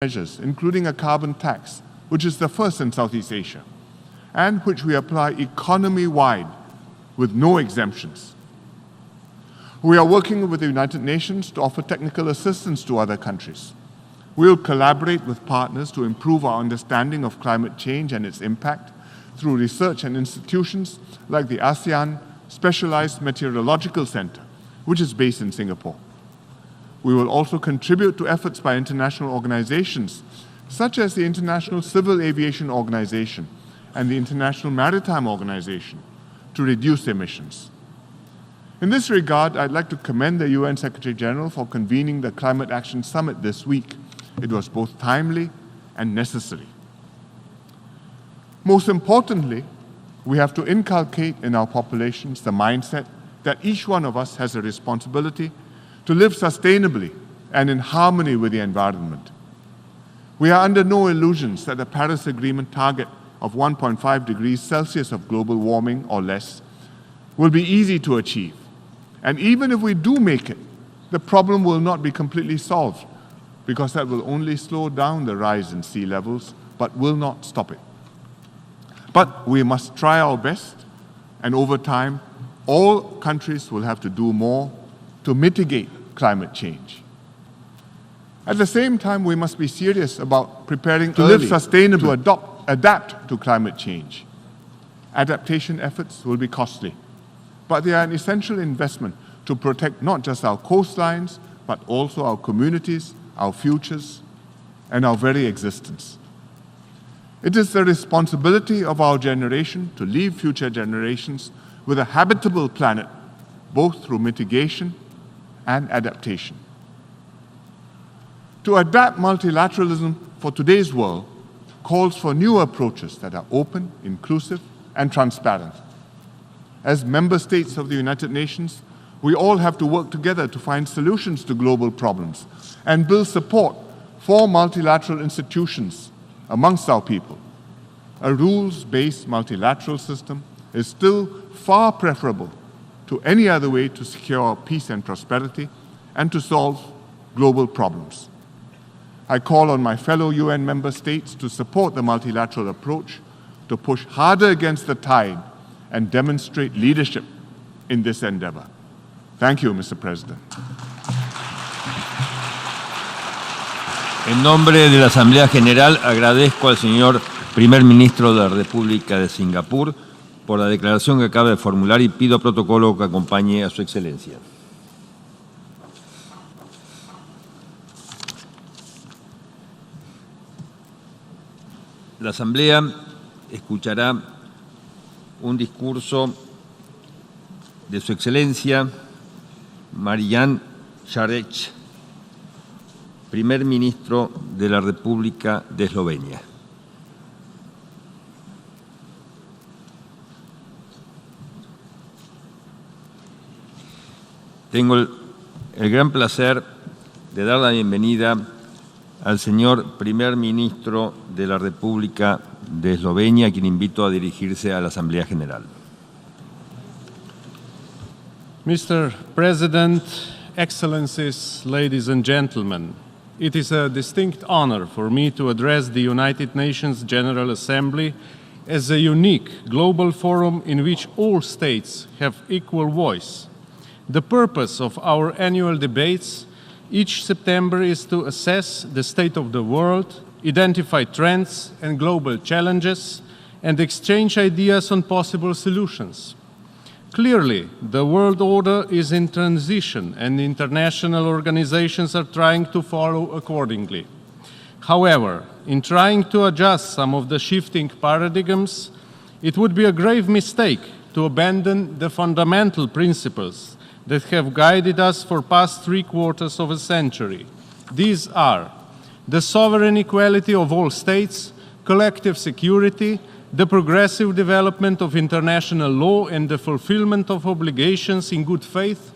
measures, including a carbon tax, which is the first in Southeast Asia, and which we apply economy-wide with no exemptions. We are working with the United Nations to offer technical assistance to other countries. We will collaborate with partners to improve our understanding of climate change and its impact through research and institutions like the ASEAN Specialized Meteorological Center, which is based in Singapore. We will also contribute to efforts by international organizations such as the International Civil Aviation Organization and the International Maritime Organization to reduce emissions. In this regard, I'd like to commend the UN Secretary General for convening the Climate Action Summit this week. It was both timely and necessary. Most importantly, we have to inculcate in our populations the mindset that each one of us has a responsibility to live sustainably and in harmony with the environment. We are under no illusions that the Paris Agreement target of 1.5 degrees Celsius of global warming or less will be easy to achieve. And even if we do make it, the problem will not be completely solved, because that will only slow down the rise in sea levels, but will not stop it. But we must try our best, and over time, all countries will have to do more to mitigate climate change. At the same time, we must be serious about preparing to live sustainably, to adapt to climate change. Adaptation efforts will be costly, but they are an essential investment to protect not just our coastlines, but also our communities, our futures, and our very existence. It is the responsibility of our generation to leave future generations with a habitable planet, both through mitigation and adaptation. To adapt multilateralism for today's world calls for new approaches that are open, inclusive, and transparent. As member states of the United Nations, we all have to work together to find solutions to global problems and build support for multilateral institutions amongst our people. A rules-based multilateral system is still far preferable to any other way to secure peace and prosperity and to solve global problems. I call on my fellow UN member states to support the multilateral approach, to push harder against the tide and demonstrate leadership in this endeavor. Thank you, Mr. President. En nombre de la Asamblea General, agradezco al señor Primer Ministro de la República de Singapur por la declaración que acaba de formular y pido protocolo que acompañe a su excelencia. La Asamblea escuchará un discurso de su excelencia Marián Šarec, Primer Ministro de la República de Eslovenia. Tengo el gran placer de dar la bienvenida al señor Primer Ministro de la República de Eslovenia, a quien invito a dirigirse a la Asamblea General. Mr. President, Excellencies, ladies and gentlemen, it is a distinct honor for me to address the United Nations General Assembly as a unique global forum in which all states have equal voice. The purpose of our annual debates each September is to assess the state of the world, identify trends and global challenges, and exchange ideas on possible solutions. Clearly, the world order is in transition and international organizations are trying to follow accordingly. However, in trying to adjust some of the shifting paradigms, it would be a grave mistake to abandon the fundamental principles that have guided us for past 3/4 of a century. These are the sovereign equality of all states, collective security, the progressive development of international law and the fulfillment of obligations in good faith,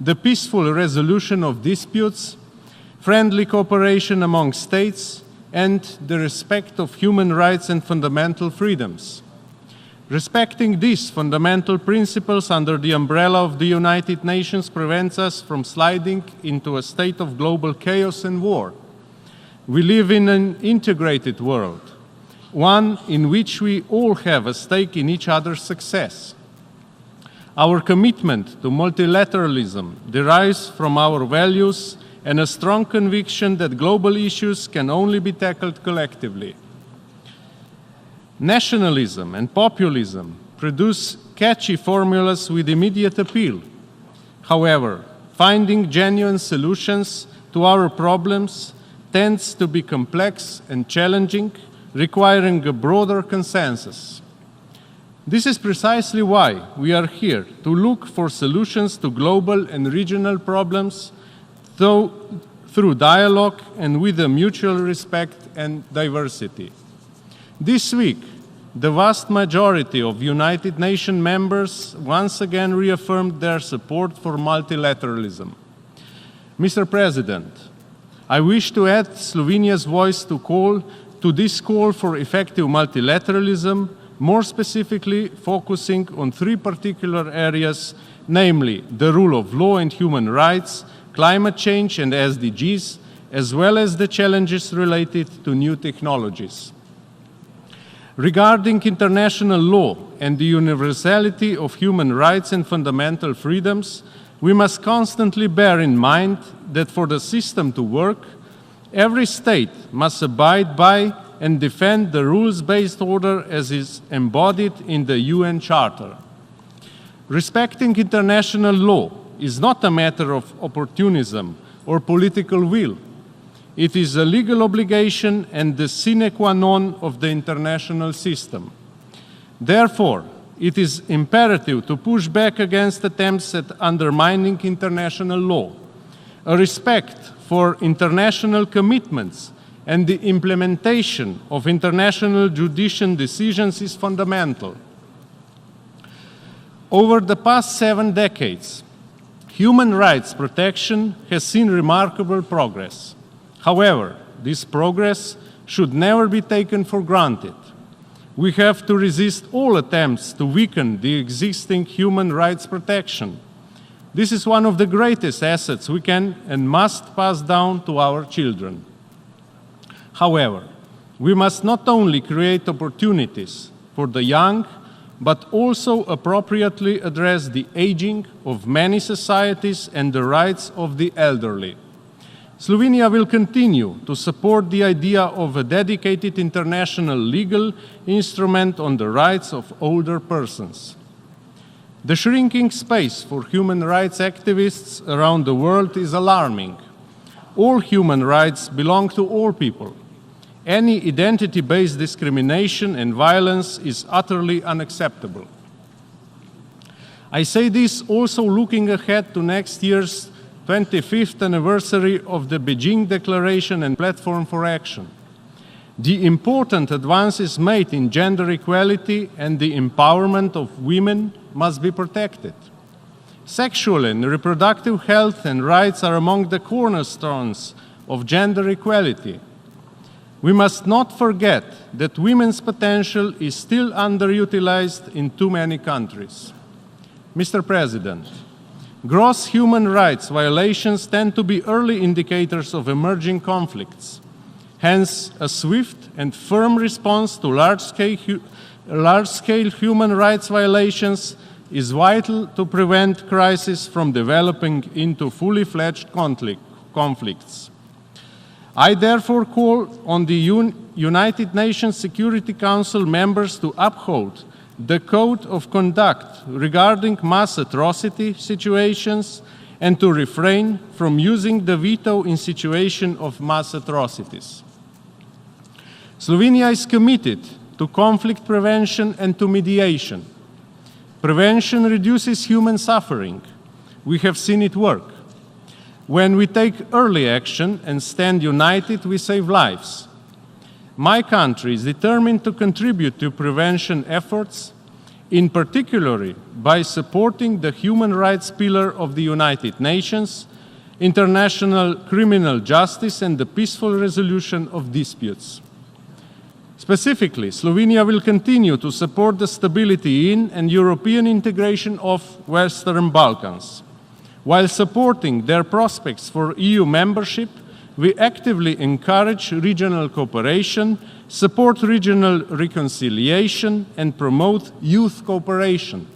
the peaceful resolution of disputes, friendly cooperation among states, and the respect of human rights and fundamental freedoms. Respecting these fundamental principles under the umbrella of the United Nations prevents us from sliding into a state of global chaos and war. We live in an integrated world, one in which we all have a stake in each other's success. Our commitment to multilateralism derives from our values and a strong conviction that global issues can only be tackled collectively. Nationalism and populism produce catchy formulas with immediate appeal. However, finding genuine solutions to our problems tends to be complex and challenging, requiring a broader consensus. This is precisely why we are here, to look for solutions to global and regional problems through dialogue and with a mutual respect and diversity. This week, the vast majority of United Nations members once again reaffirmed their support for multilateralism. Mr. President, I wish to add Slovenia's voice to this call for effective multilateralism, more specifically focusing on three particular areas, namely the rule of law and human rights, climate change and SDGs, as well as the challenges related to new technologies. Regarding international law and the universality of human rights and fundamental freedoms, we must constantly bear in mind that for the system to work, every state must abide by and defend the rules-based order as is embodied in the UN Charter. Respecting international law is not a matter of opportunism or political will. It is a legal obligation and the sine qua non of the international system. Therefore, it is imperative to push back against attempts at undermining international law. A respect for international commitments and the implementation of international judicial decisions is fundamental. Over the past 7 decades, human rights protection has seen remarkable progress. However, this progress should never be taken for granted. We have to resist all attempts to weaken the existing human rights protection. This is one of the greatest assets we can and must pass down to our children. However, we must not only create opportunities for the young, but also appropriately address the aging of many societies and the rights of the elderly. Slovenia will continue to support the idea of a dedicated international legal instrument on the rights of older persons. The shrinking space for human rights activists around the world is alarming. All human rights belong to all people. Any identity-based discrimination and violence is utterly unacceptable. I say this also looking ahead to next year's 25th anniversary of the Beijing Declaration and Platform for Action. The important advances made in gender equality and the empowerment of women must be protected. Sexual and reproductive health and rights are among the cornerstones of gender equality. We must not forget that women's potential is still underutilized in too many countries. Mr. President, gross human rights violations tend to be early indicators of emerging conflicts. Hence, a swift and firm response to large-scale human rights violations is vital to prevent crises from developing into fully fledged conflicts. I therefore call on the United Nations Security Council members to uphold the Code of Conduct regarding mass atrocity situations and to refrain from using the veto in situations of mass atrocities. Slovenia is committed to conflict prevention and to mediation. Prevention reduces human suffering. We have seen it work. When we take early action and stand united, we save lives. My country is determined to contribute to prevention efforts, in particular by supporting the human rights pillar of the United Nations, international criminal justice, and the peaceful resolution of disputes. Specifically, Slovenia will continue to support the stability in and European integration of Western Balkans. While supporting their prospects for EU membership, we actively encourage regional cooperation, support regional reconciliation, and promote youth cooperation.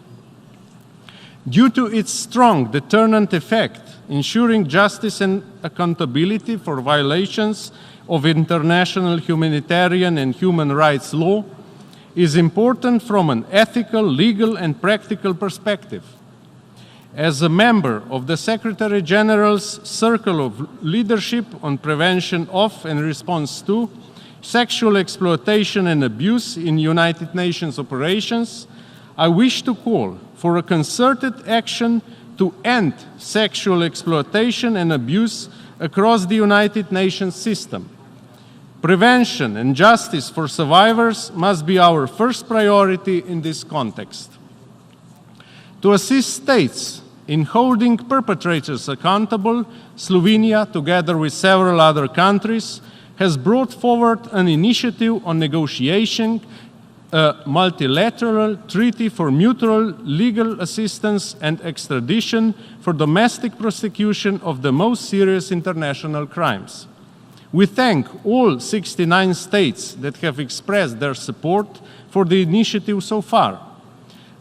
Due to its strong deterrent effect, ensuring justice and accountability for violations of international humanitarian and human rights law is important from an ethical, legal, and practical perspective. As a member of the Secretary General's Circle of Leadership on Prevention of and Response to Sexual Exploitation and Abuse in United Nations operations, I wish to call for a concerted action to end sexual exploitation and abuse across the United Nations system. Prevention and justice for survivors must be our first priority in this context. To assist states in holding perpetrators accountable, Slovenia, together with several other countries, has brought forward an initiative on negotiating a multilateral treaty for mutual legal assistance and extradition for domestic prosecution of the most serious international crimes. We thank all 69 states that have expressed their support for the initiative so far.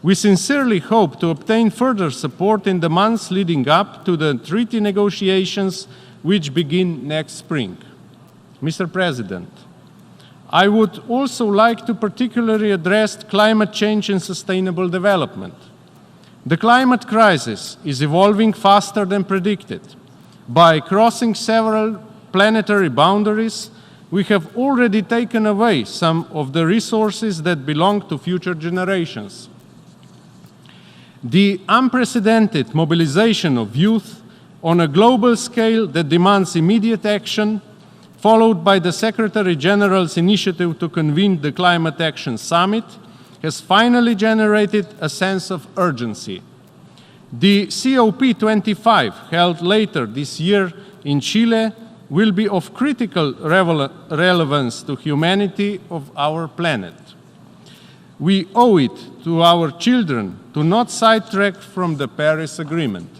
We sincerely hope to obtain further support in the months leading up to the treaty negotiations, which begin next spring. Mr. President, I would also like to particularly address climate change and sustainable development. The climate crisis is evolving faster than predicted. By crossing several planetary boundaries, we have already taken away some of the resources that belong to future generations. The unprecedented mobilization of youth on a global scale that demands immediate action, followed by the Secretary General's initiative to convene the Climate Action Summit, has finally generated a sense of urgency. The COP25, held later this year in Chile, will be of critical relevance to humanity of our planet. We owe it to our children to not sidetrack from the Paris Agreement.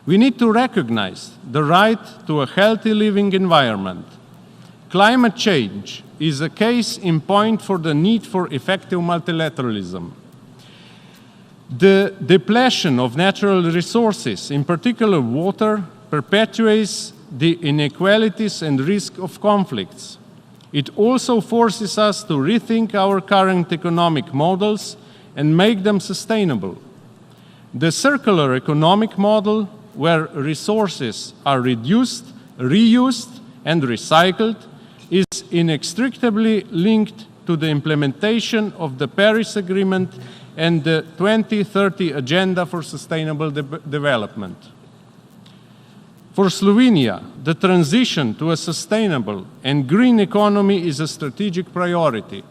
We need to recognize the right to a healthy living environment. Climate change is a case in point for the need for effective multilateralism. The depletion of natural resources, in particular water, perpetuates the inequalities and risk of conflicts. It also forces us to rethink our current economic models and make them sustainable. The circular economic model, where resources are reduced, reused, and recycled, is inextricably linked to the implementation of the Paris Agreement and the 2030 Agenda for Sustainable Development. For Slovenia, the transition to a sustainable and green economy is a strategic priority.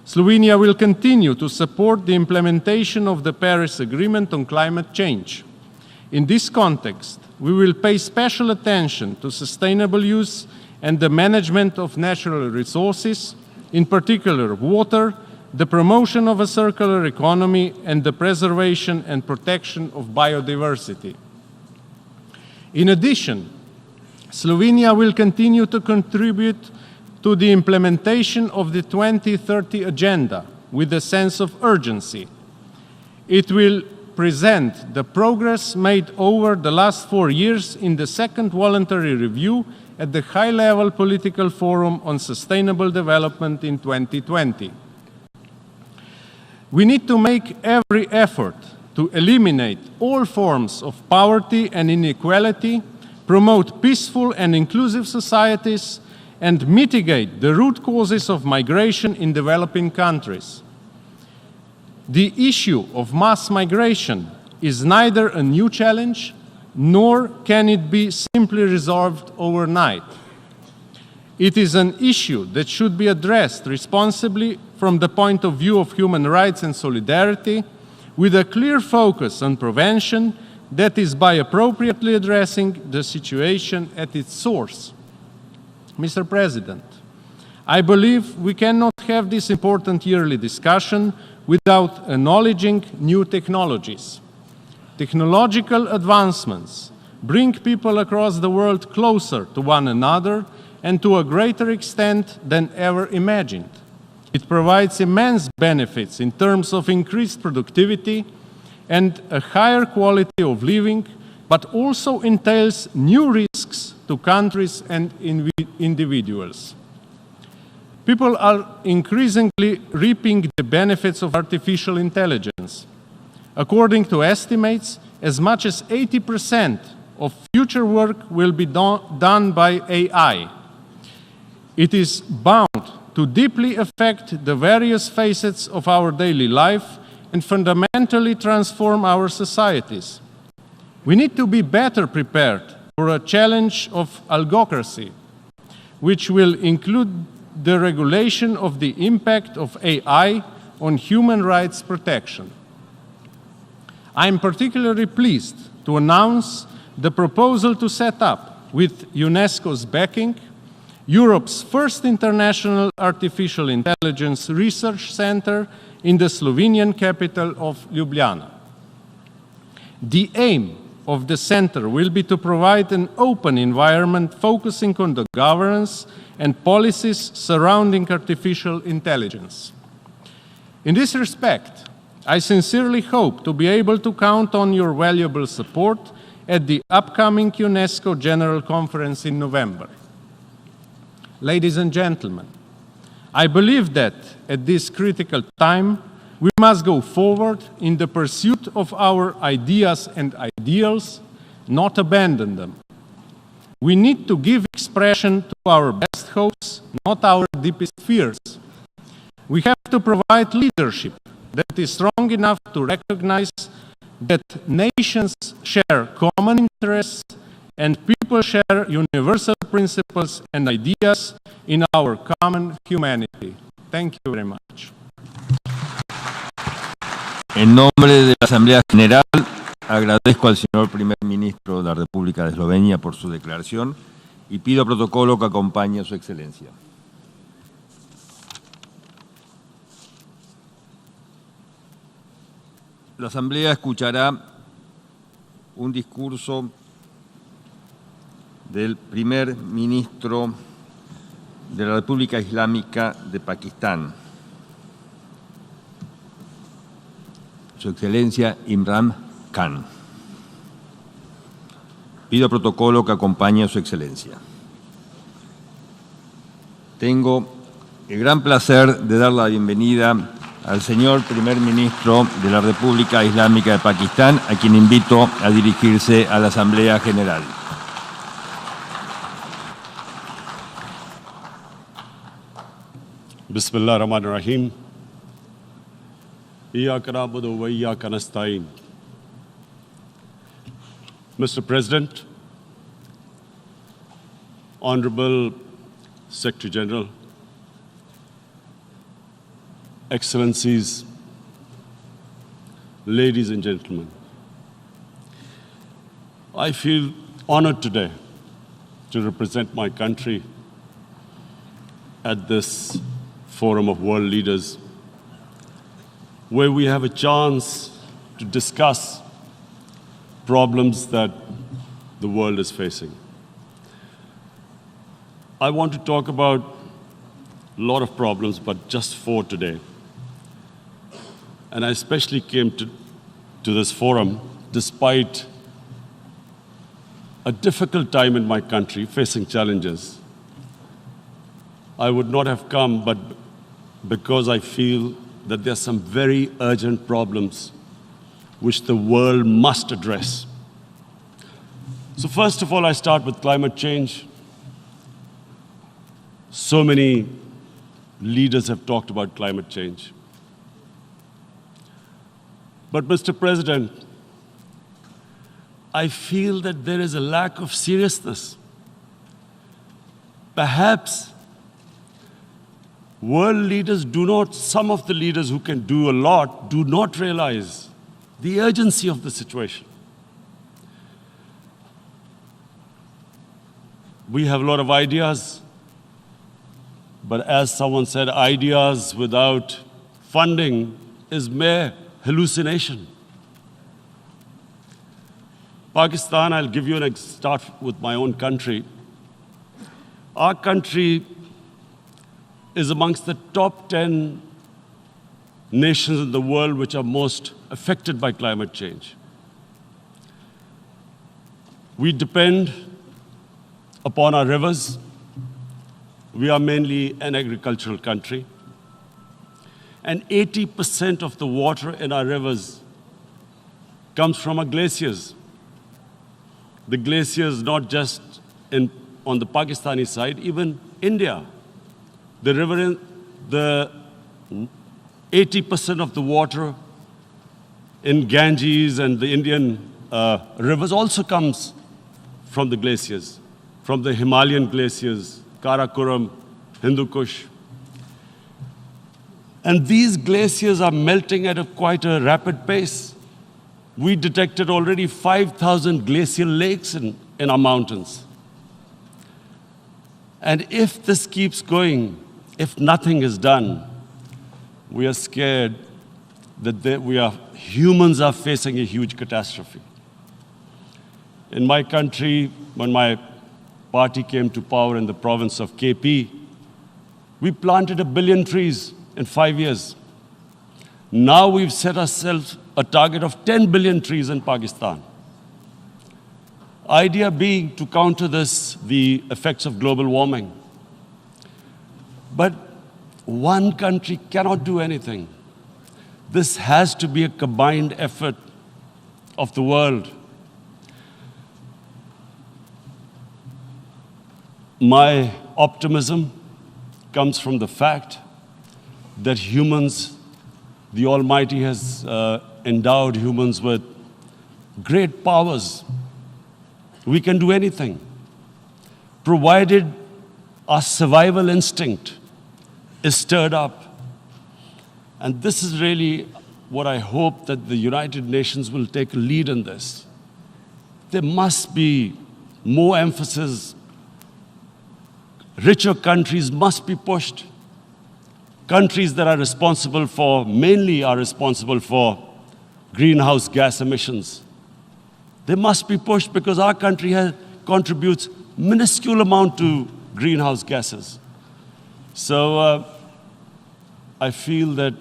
Slovenia will continue to support the implementation of the Paris Agreement on climate change. In this context, we will pay special attention to sustainable use and the management of natural resources, in particular water, the promotion of a circular economy, and the preservation and protection of biodiversity. In addition, Slovenia will continue to contribute to the implementation of the 2030 Agenda with a sense of urgency. It will present the progress made over the last 4 years in the second voluntary review at the high-level political forum on sustainable development in 2020. We need to make every effort to eliminate all forms of poverty and inequality, promote peaceful and inclusive societies, and mitigate the root causes of migration in developing countries. The issue of mass migration is neither a new challenge, nor can it be simply resolved overnight. It is an issue that should be addressed responsibly from the point of view of human rights and solidarity, with a clear focus on prevention, that is, by appropriately addressing the situation at its source. Mr. President, I believe we cannot have this important yearly discussion without acknowledging new technologies. Technological advancements bring people across the world closer to one another and to a greater extent than ever imagined. It provides immense benefits in terms of increased productivity and a higher quality of living, but also entails new risks to countries and individuals. People are increasingly reaping the benefits of artificial intelligence. According to estimates, as much as 80% of future work will be done by AI. It is bound to deeply affect the various facets of our daily life and fundamentally transform our societies. We need to be better prepared for a challenge of algocracy, which will include the regulation of the impact of AI on human rights protection. I am particularly pleased to announce the proposal to set up, with UNESCO's backing, Europe's first international artificial intelligence research center in the Slovenian capital of Ljubljana. The aim of the center will be to provide an open environment focusing on the governance and policies surrounding artificial intelligence. In this respect, I sincerely hope to be able to count on your valuable support at the upcoming UNESCO General Conference in November. Ladies and gentlemen, I believe that at this critical time, we must go forward in the pursuit of our ideas and ideals, not abandon them. We need to give expression to our best hopes, not our deepest fears. We have to provide leadership that is strong enough to recognize that nations share common interests and people share universal principles and ideas in our common humanity. Thank you very much. En nombre de la Asamblea General, agradezco al señor Primer Ministro de la República de Eslovenia por su declaración y pido protocolo que acompañe a su Excelencia. La Asamblea escuchará un discurso del Primer Ministro de la República Islámica de Pakistán, Su Excelencia Imran Khan. Pido protocolo que acompañe a Su Excelencia. Tengo el gran placer de dar la bienvenida al señor Primer Ministro de la República Islámica de Pakistán, a quien invito a dirigirse a la Asamblea General. Bismillah ar-Rahman ar-Rahim. Iyyaka na'budu wa iyyaka nasta'in. Mr. President, Honorable Secretary General, Excellencies, ladies and gentlemen, I feel honored today to represent my country at this Forum of World Leaders, where we have a chance to discuss problems that the world is facing. I want to talk about a lot of problems, but just 4 today. And I especially came to this forum despite a difficult time in my country, facing challenges. I would not have come, but because I feel that there are some very urgent problems which the world must address. So first of all, I start with climate change. So many leaders have talked about climate change. But Mr. President, I feel that there is a lack of seriousness. Perhaps world leaders some of the leaders who can do a lot, do not realize the urgency of the situation. We have a lot of ideas, but as someone said, ideas without funding is mere hallucination. Pakistan, I'll give you start with my own country. Our country is amongst the top 10 nations in the world which are most affected by climate change. We depend upon our rivers. We are mainly an agricultural country. And 80% of the water in our rivers comes from our glaciers. The glaciers, not just on the Pakistani side, even India. The river, the 80% of the water in Ganges and the Indian rivers also comes from the glaciers, from the Himalayan glaciers, Karakoram, Hindu Kush. And these glaciers are melting at quite a rapid pace. We detected already 5,000 glacial lakes in our mountains. And if this keeps going, if nothing is done, we are scared that humans are facing a huge catastrophe. In my country, when my party came to power in the province of KP, we planted 1 billion trees in 5 years. Now we've set ourselves a target of 10 billion trees in Pakistan. Idea being to counter the effects of global warming. But one country cannot do anything. This has to be a combined effort of the world. My optimism comes from the fact that the Almighty has endowed humans with great powers. We can do anything, provided our survival instinct is stirred up. And this is really what I hope that the United Nations will take a lead in this. There must be more emphasis. Richer countries must be pushed. Countries that are mainly responsible for greenhouse gas emissions. They must be pushed because our country contributes minuscule amount to greenhouse gases. So I feel that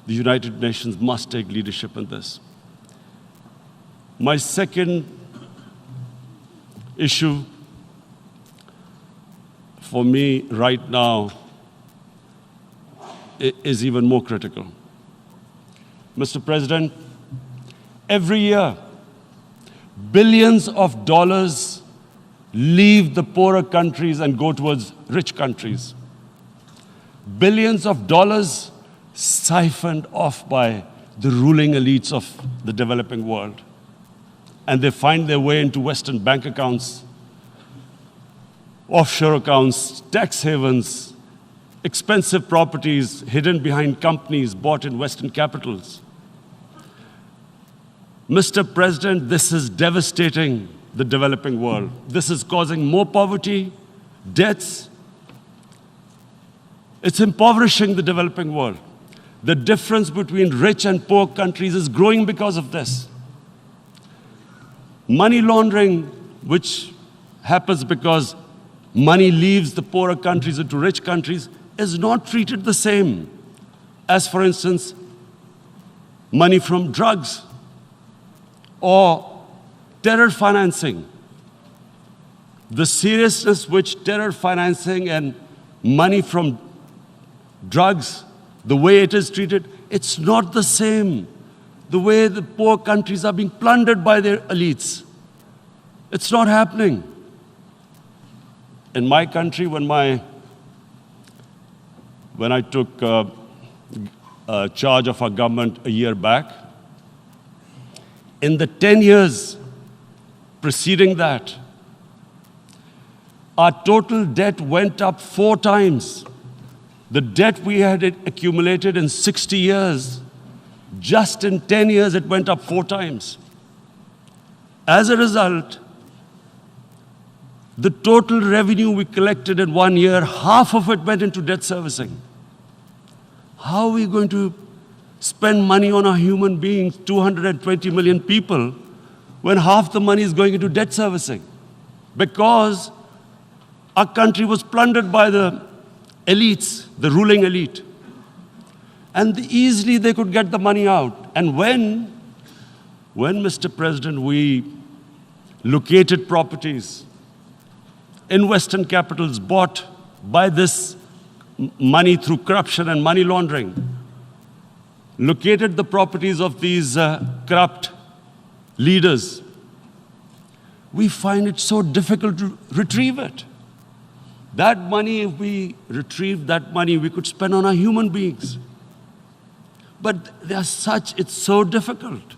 the United Nations must take leadership in this. My second issue for me right now is even more critical. Mr. President, every year, billions of dollars leave the poorer countries and go towards rich countries. Billions of dollars siphoned off by the ruling elites of the developing world. And they find their way into Western bank accounts, offshore accounts, tax havens, expensive properties hidden behind companies bought in Western capitals. Mr. President, this is devastating the developing world. This is causing more poverty, debts. It's impoverishing the developing world. The difference between rich and poor countries is growing because of this. Money laundering, which happens because money leaves the poorer countries into rich countries, is not treated the same as, for instance, money from drugs or terror financing. The seriousness which terror financing and money from drugs, the way it is treated, it's not the same. The way the poor countries are being plundered by their elites. It's not happening. In my country, when I took charge of our government a year back, in the 10 years preceding that, our total debt went up 4 times. The debt we had accumulated in 60 years, just in 10 years, it went up 4 times. As a result, the total revenue we collected in 1 year, half of it went into debt servicing. How are we going to spend money on our human beings, 220 million people, when half the money is going into debt servicing? Because our country was plundered by the elites, the ruling elite. And easily they could get the money out. And when, Mr. President, we located properties in Western capitals bought by this money through corruption and money laundering, located the properties of these corrupt leaders, we find it so difficult to retrieve it. That money, if we retrieved that money, we could spend on our human beings. But they are such, it's so difficult.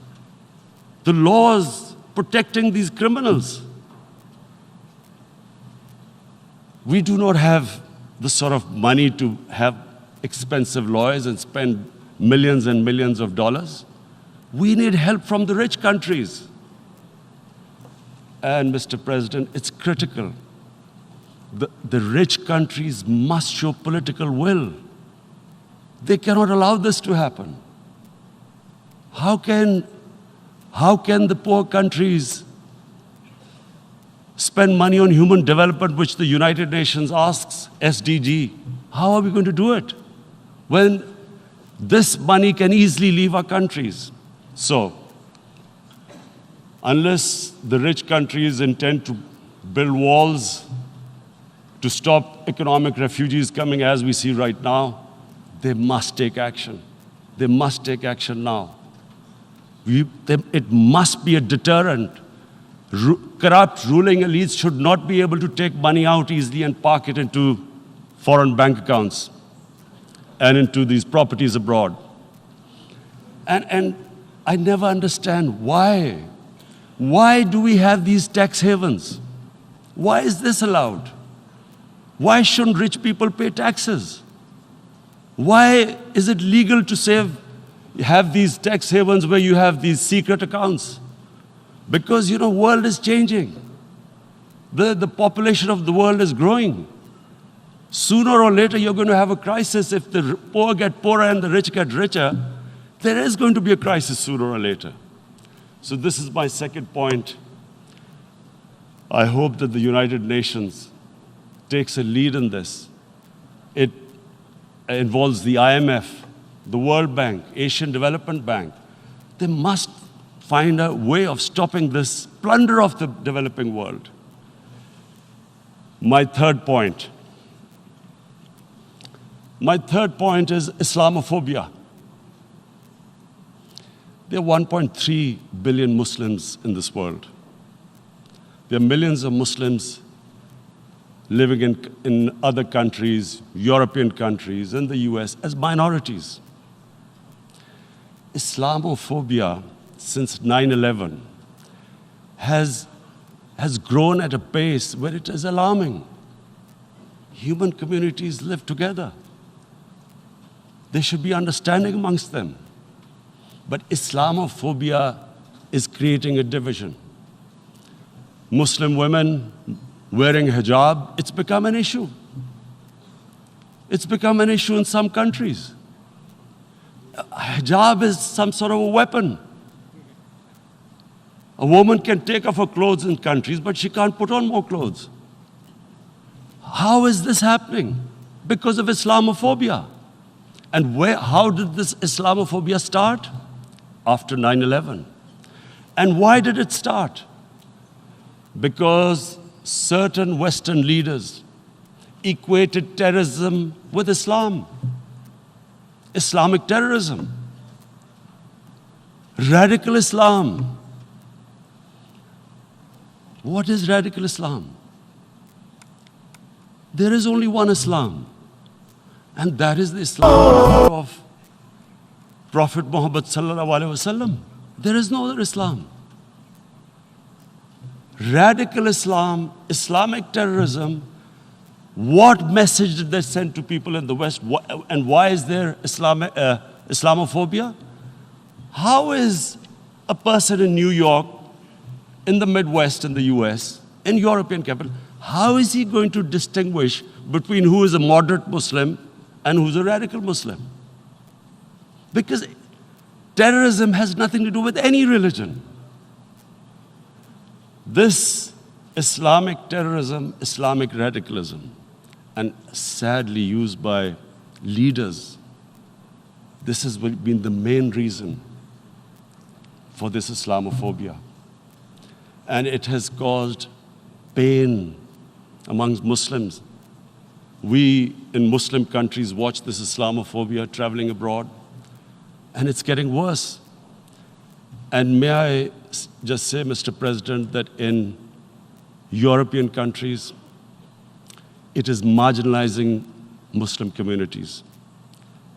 The laws protecting these criminals. We do not have the sort of money to have expensive lawyers and spend millions and millions of dollars. We need help from the rich countries. And Mr. President, it's critical. The rich countries must show political will. They cannot allow this to happen. How can the poor countries spend money on human development, which the United Nations asks, SDG? How are we going to do it when this money can easily leave our countries? So, unless the rich countries intend to build walls to stop economic refugees coming as we see right now, they must take action. They must take action now. It must be a deterrent. Corrupt ruling elites should not be able to take money out easily and park it into foreign bank accounts and into these properties abroad. And I never understand why. Why do we have these tax havens? Why is this allowed? Why shouldn't rich people pay taxes? Why is it legal to have these tax havens where you have these secret accounts? Because, you know, the world is changing. The population of the world is growing. Sooner or later, you're going to have a crisis. If the poor get poorer and the rich get richer, there is going to be a crisis sooner or later. So this is my second point. I hope that the United Nations takes a lead in this. It involves the IMF, the World Bank, Asian Development Bank. They must find a way of stopping this plunder of the developing world. My third point is Islamophobia. There are 1.3 billion Muslims in this world. There are millions of Muslims living in other countries, European countries, and the US as minorities. Islamophobia, since 9/11, has grown at a pace where it is alarming. Human communities live together. There should be understanding amongst them. But Islamophobia is creating a division. Muslim women wearing hijab, it's become an issue. It's become an issue in some countries. Hijab is some sort of a weapon. A woman can take off her clothes in countries, but she can't put on more clothes. How is this happening? Because of Islamophobia. And how did this Islamophobia start? After 9/11. And why did it start? Because certain Western leaders equated terrorism with Islam. Islamic terrorism. Radical Islam. What is radical Islam? There is only one Islam, and that is the Islam of Prophet Muhammad sallallahu alaihi wasallam. There is no other Islam. Radical Islam, Islamic terrorism, what message did they send to people in the West? And why is there Islamophobia? How is a person in New York, in the Midwest, in the US, in European capital, how is he going to distinguish between who is a moderate Muslim and who's a radical Muslim? Because terrorism has nothing to do with any religion. This Islamic terrorism, Islamic radicalism, and sadly used by leaders, this has been the main reason for this Islamophobia. And it has caused pain amongst Muslims. We in Muslim countries watch this Islamophobia traveling abroad, and it's getting worse. And may I just say, Mr. President, that in European countries, it is marginalizing Muslim communities.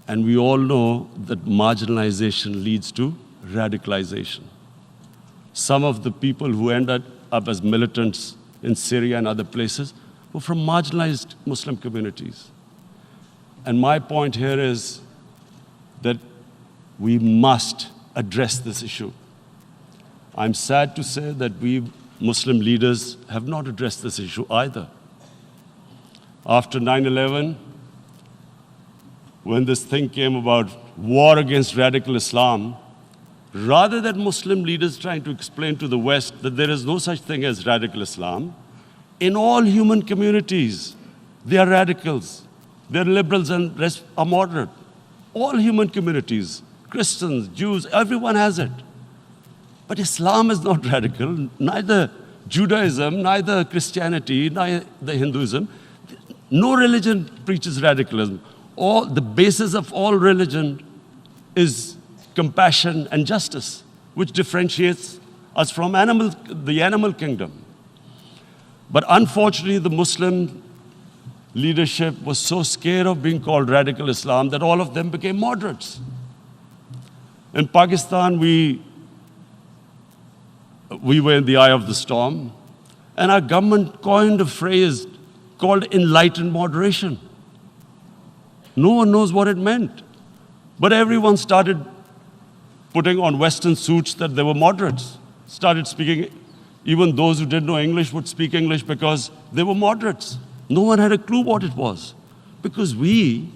And we all know that marginalization leads to radicalization. Some of the people who ended up as militants in Syria and other places were from marginalized Muslim communities. And my point here is that we must address this issue. I'm sad to say that we Muslim leaders have not addressed this issue either. After 9/11, when this thing came about war against radical Islam, rather than Muslim leaders trying to explain to the West that there is no such thing as radical Islam, in all human communities, they are radicals. They're liberals and rest are moderate. All human communities, Christians, Jews, everyone has it. But Islam is not radical, neither Judaism, neither Christianity, neither Hinduism. No religion preaches radicalism. The basis of all religion is compassion and justice, which differentiates us from the animal kingdom. But unfortunately, the Muslim leadership was so scared of being called radical Islam that all of them became moderates. In Pakistan, we were in the eye of the storm, and our government coined a phrase called enlightened moderation. No one knows what it meant. But everyone started putting on Western suits that they were moderates, started speaking. Even those who didn't know English would speak English because they were moderates. No one had a clue what it was. Because we,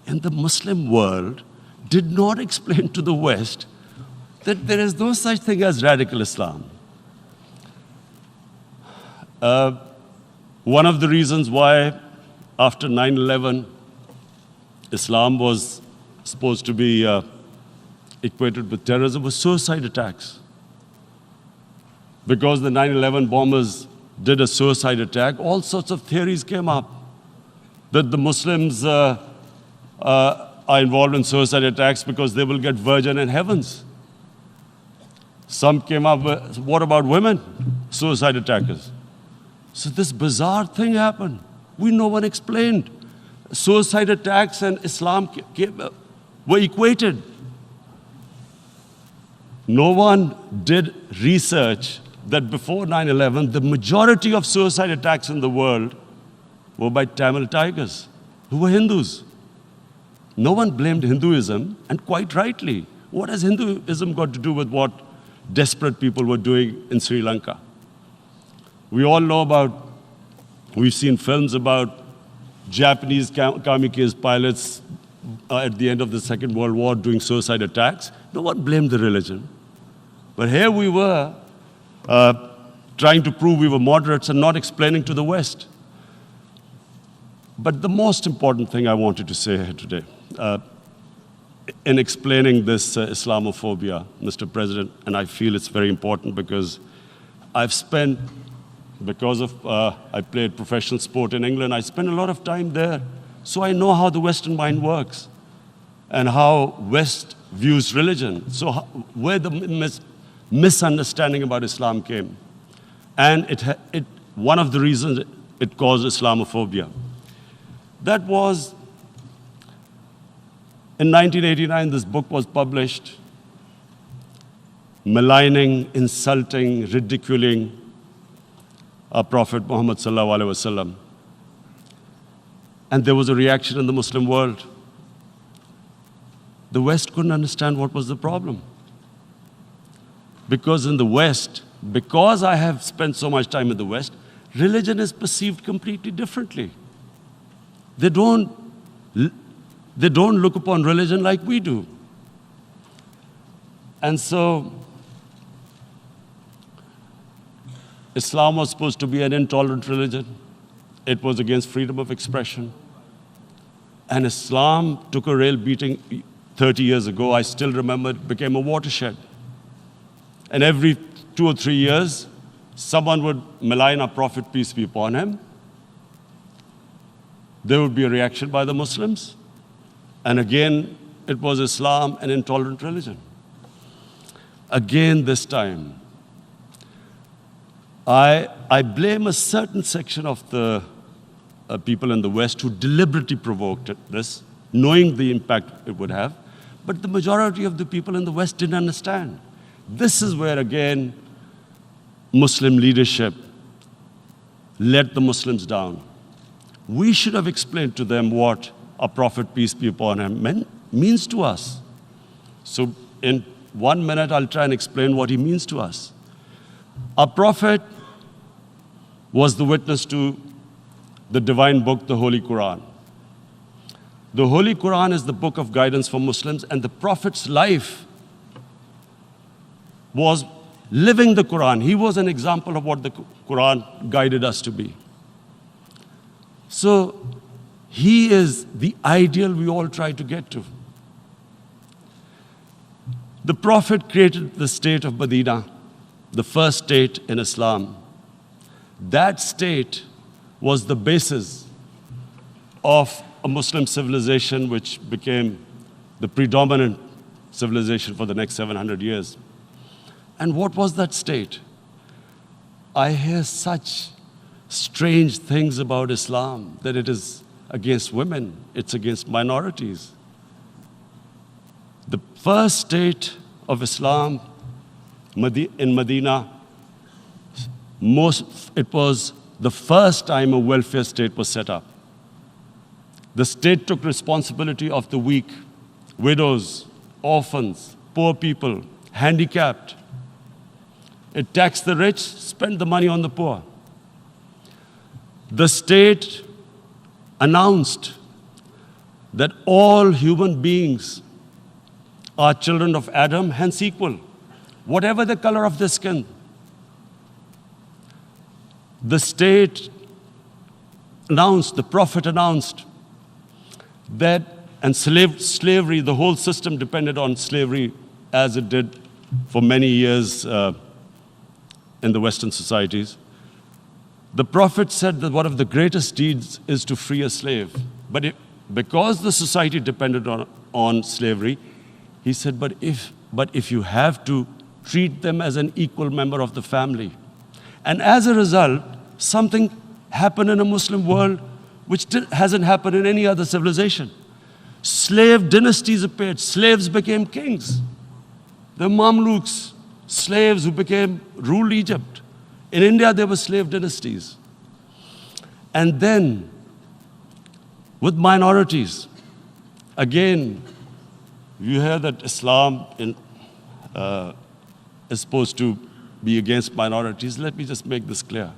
in the Muslim world, did not explain to the West that there is no such thing as radical Islam. One of the reasons why, after 9/11, Islam was supposed to be equated with terrorism was suicide attacks. Because the 9/11 bombers did a suicide attack, all sorts of theories came up that the Muslims are involved in suicide attacks because they will get virgin in heavens. Some came up with, what about women, suicide attackers? So this bizarre thing happened. No one explained. Suicide attacks and Islam were equated. No one did research that before 9/11, the majority of suicide attacks in the world were by Tamil Tigers, who were Hindus. No one blamed Hinduism, and quite rightly. What has Hinduism got to do with what desperate people were doing in Sri Lanka? We all know we've seen films about Japanese kamikaze pilots at the end of the Second World War doing suicide attacks. No one blamed the religion. But here we were trying to prove we were moderates and not explaining to the West. But the most important thing I wanted to say here today, in explaining this Islamophobia, Mr. President, and I feel it's very important because I've spent, I played professional sport in England, I spent a lot of time there. So I know how the Western mind works and how West views religion. So where the misunderstanding about Islam came. And one of the reasons it caused Islamophobia. That was, in 1989, this book was published, maligning, insulting, ridiculing our Prophet Muhammad sallallahu alaihi wasallam. And there was a reaction in the Muslim world. The West couldn't understand what was the problem. Because in the West, because I have spent so much time in the West, religion is perceived completely differently. They don't look upon religion like we do. And so, Islam was supposed to be an intolerant religion. It was against freedom of expression. And Islam took a real beating 30 years ago. I still remember it became a watershed. And every 2 or 3 years, someone would malign our Prophet, peace be upon him. There would be a reaction by the Muslims. And again, it was Islam, an intolerant religion. Again, this time, I blame a certain section of the people in the West who deliberately provoked this, knowing the impact it would have. But the majority of the people in the West didn't understand. This is where, again, Muslim leadership let the Muslims down. We should have explained to them what our Prophet, peace be upon him, means to us. So in 1 minute, I'll try and explain what he means to us. Our Prophet was the witness to the divine book, the Holy Quran. The Holy Quran is the book of guidance for Muslims, and the Prophet's life was living the Quran. He was an example of what the Quran guided us to be. So he is the ideal we all try to get to. The Prophet created the state of Medina, the first state in Islam. That state was the basis of a Muslim civilization which became the predominant civilization for the next 700 years. And what was that state? I hear such strange things about Islam, that it is against women, it's against minorities. The first state of Islam in Medina, it was the first time a welfare state was set up. The state took responsibility of the weak, widows, orphans, poor people, handicapped. It taxed the rich, spent the money on the poor. The state announced that all human beings are children of Adam, hence equal, whatever the color of their skin. The state announced, the Prophet announced that, and slavery, the whole system depended on slavery as it did for many years in the Western societies. The Prophet said that one of the greatest deeds is to free a slave. But because the society depended on slavery, he said, but if you have to, treat them as an equal member of the family. And as a result, something happened in a Muslim world which hasn't happened in any other civilization. Slave dynasties appeared. Slaves became kings. The Mamluks, slaves who ruled Egypt. In India, there were slave dynasties. And then, with minorities, again, you hear that Islam is supposed to be against minorities. Let me just make this clear.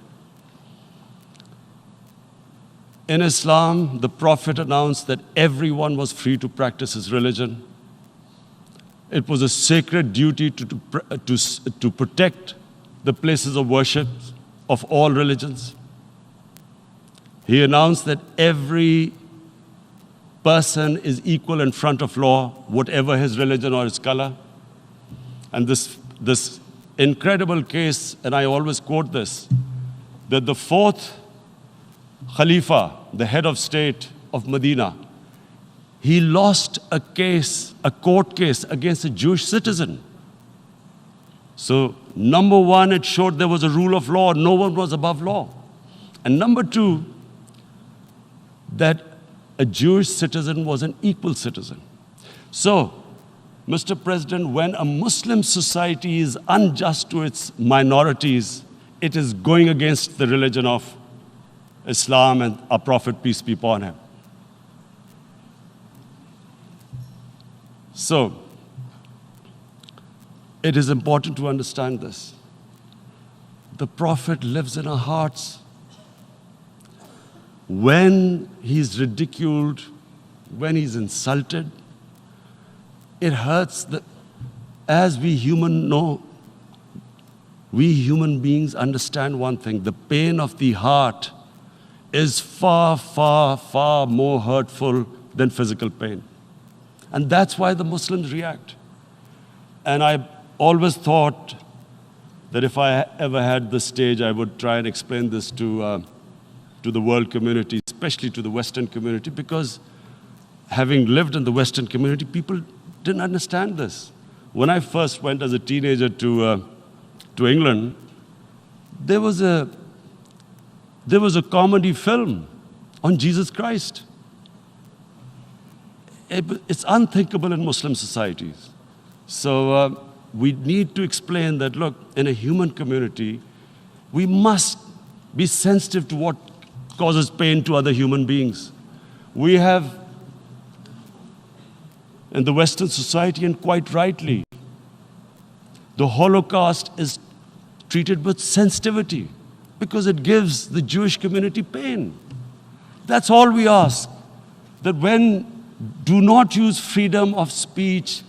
In Islam, the Prophet announced that everyone was free to practice his religion. It was a sacred duty to protect the places of worship of all religions. He announced that every person is equal in front of law, whatever his religion or his color. And this incredible case, and I always quote this, that the fourth Khalifa, the head of state of Medina, he lost a court case against a Jewish citizen. So, number one, it showed there was a rule of law, no one was above law. And number two, that a Jewish citizen was an equal citizen. So, Mr. President, when a Muslim society is unjust to its minorities, it is going against the religion of Islam and our Prophet, peace be upon him. So, it is important to understand this. The Prophet lives in our hearts. When he's ridiculed, when he's insulted, it hurts. As we humans know, we human beings understand one thing: the pain of the heart is far, far, far more hurtful than physical pain. And that's why the Muslims react. And I always thought that if I ever had the stage, I would try and explain this to the world community, especially to the Western community, because having lived in the Western community, people didn't understand this. When I first went as a teenager to England, there was a comedy film on Jesus Christ. It's unthinkable in Muslim societies. So we need to explain that, look, in a human community, we must be sensitive to what causes pain to other human beings. We have, in the Western society, and quite rightly, the Holocaust is treated with sensitivity because it gives the Jewish community pain. That's all we ask. That do not use freedom of speech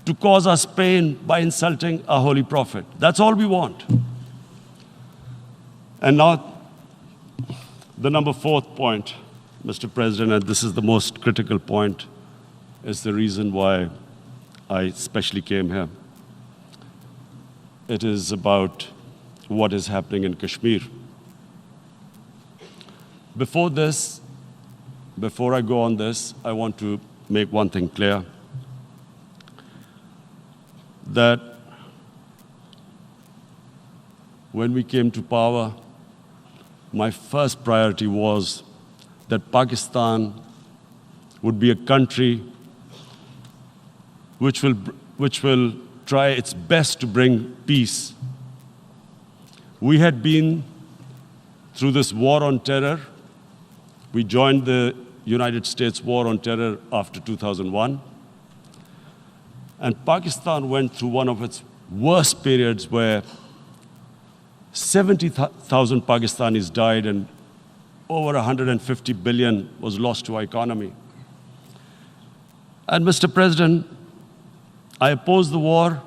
to cause us pain by insulting a holy prophet. That's all we want. And now, the number 4th point, Mr. President, and this is the most critical point, is the reason why I especially came here. It is about what is happening in Kashmir. Before I go on this, I want to make one thing clear, that when we came to power, my first priority was that Pakistan would be a country which will try its best to bring peace. We had been through this war on terror. We joined the United States war on terror after 2001. And Pakistan went through one of its worst periods where 70,000 Pakistanis died and over 150 billion was lost to our economy. And Mr. President, I opposed the war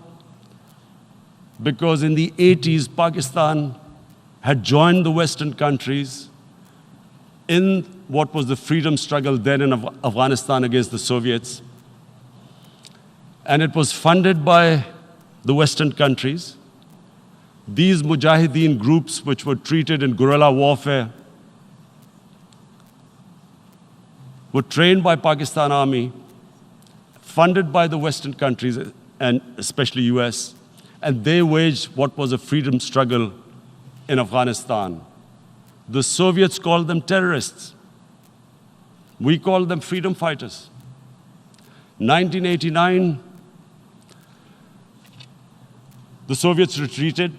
because in the 80s, Pakistan had joined the Western countries in what was the freedom struggle then in Afghanistan against the Soviets. And it was funded by the Western countries. These Mujahideen groups, which were treated in guerrilla warfare, were trained by Pakistan Army, funded by the Western countries, and especially US, and they waged what was a freedom struggle in Afghanistan. The Soviets called them terrorists. We called them freedom fighters. 1989, the Soviets retreated.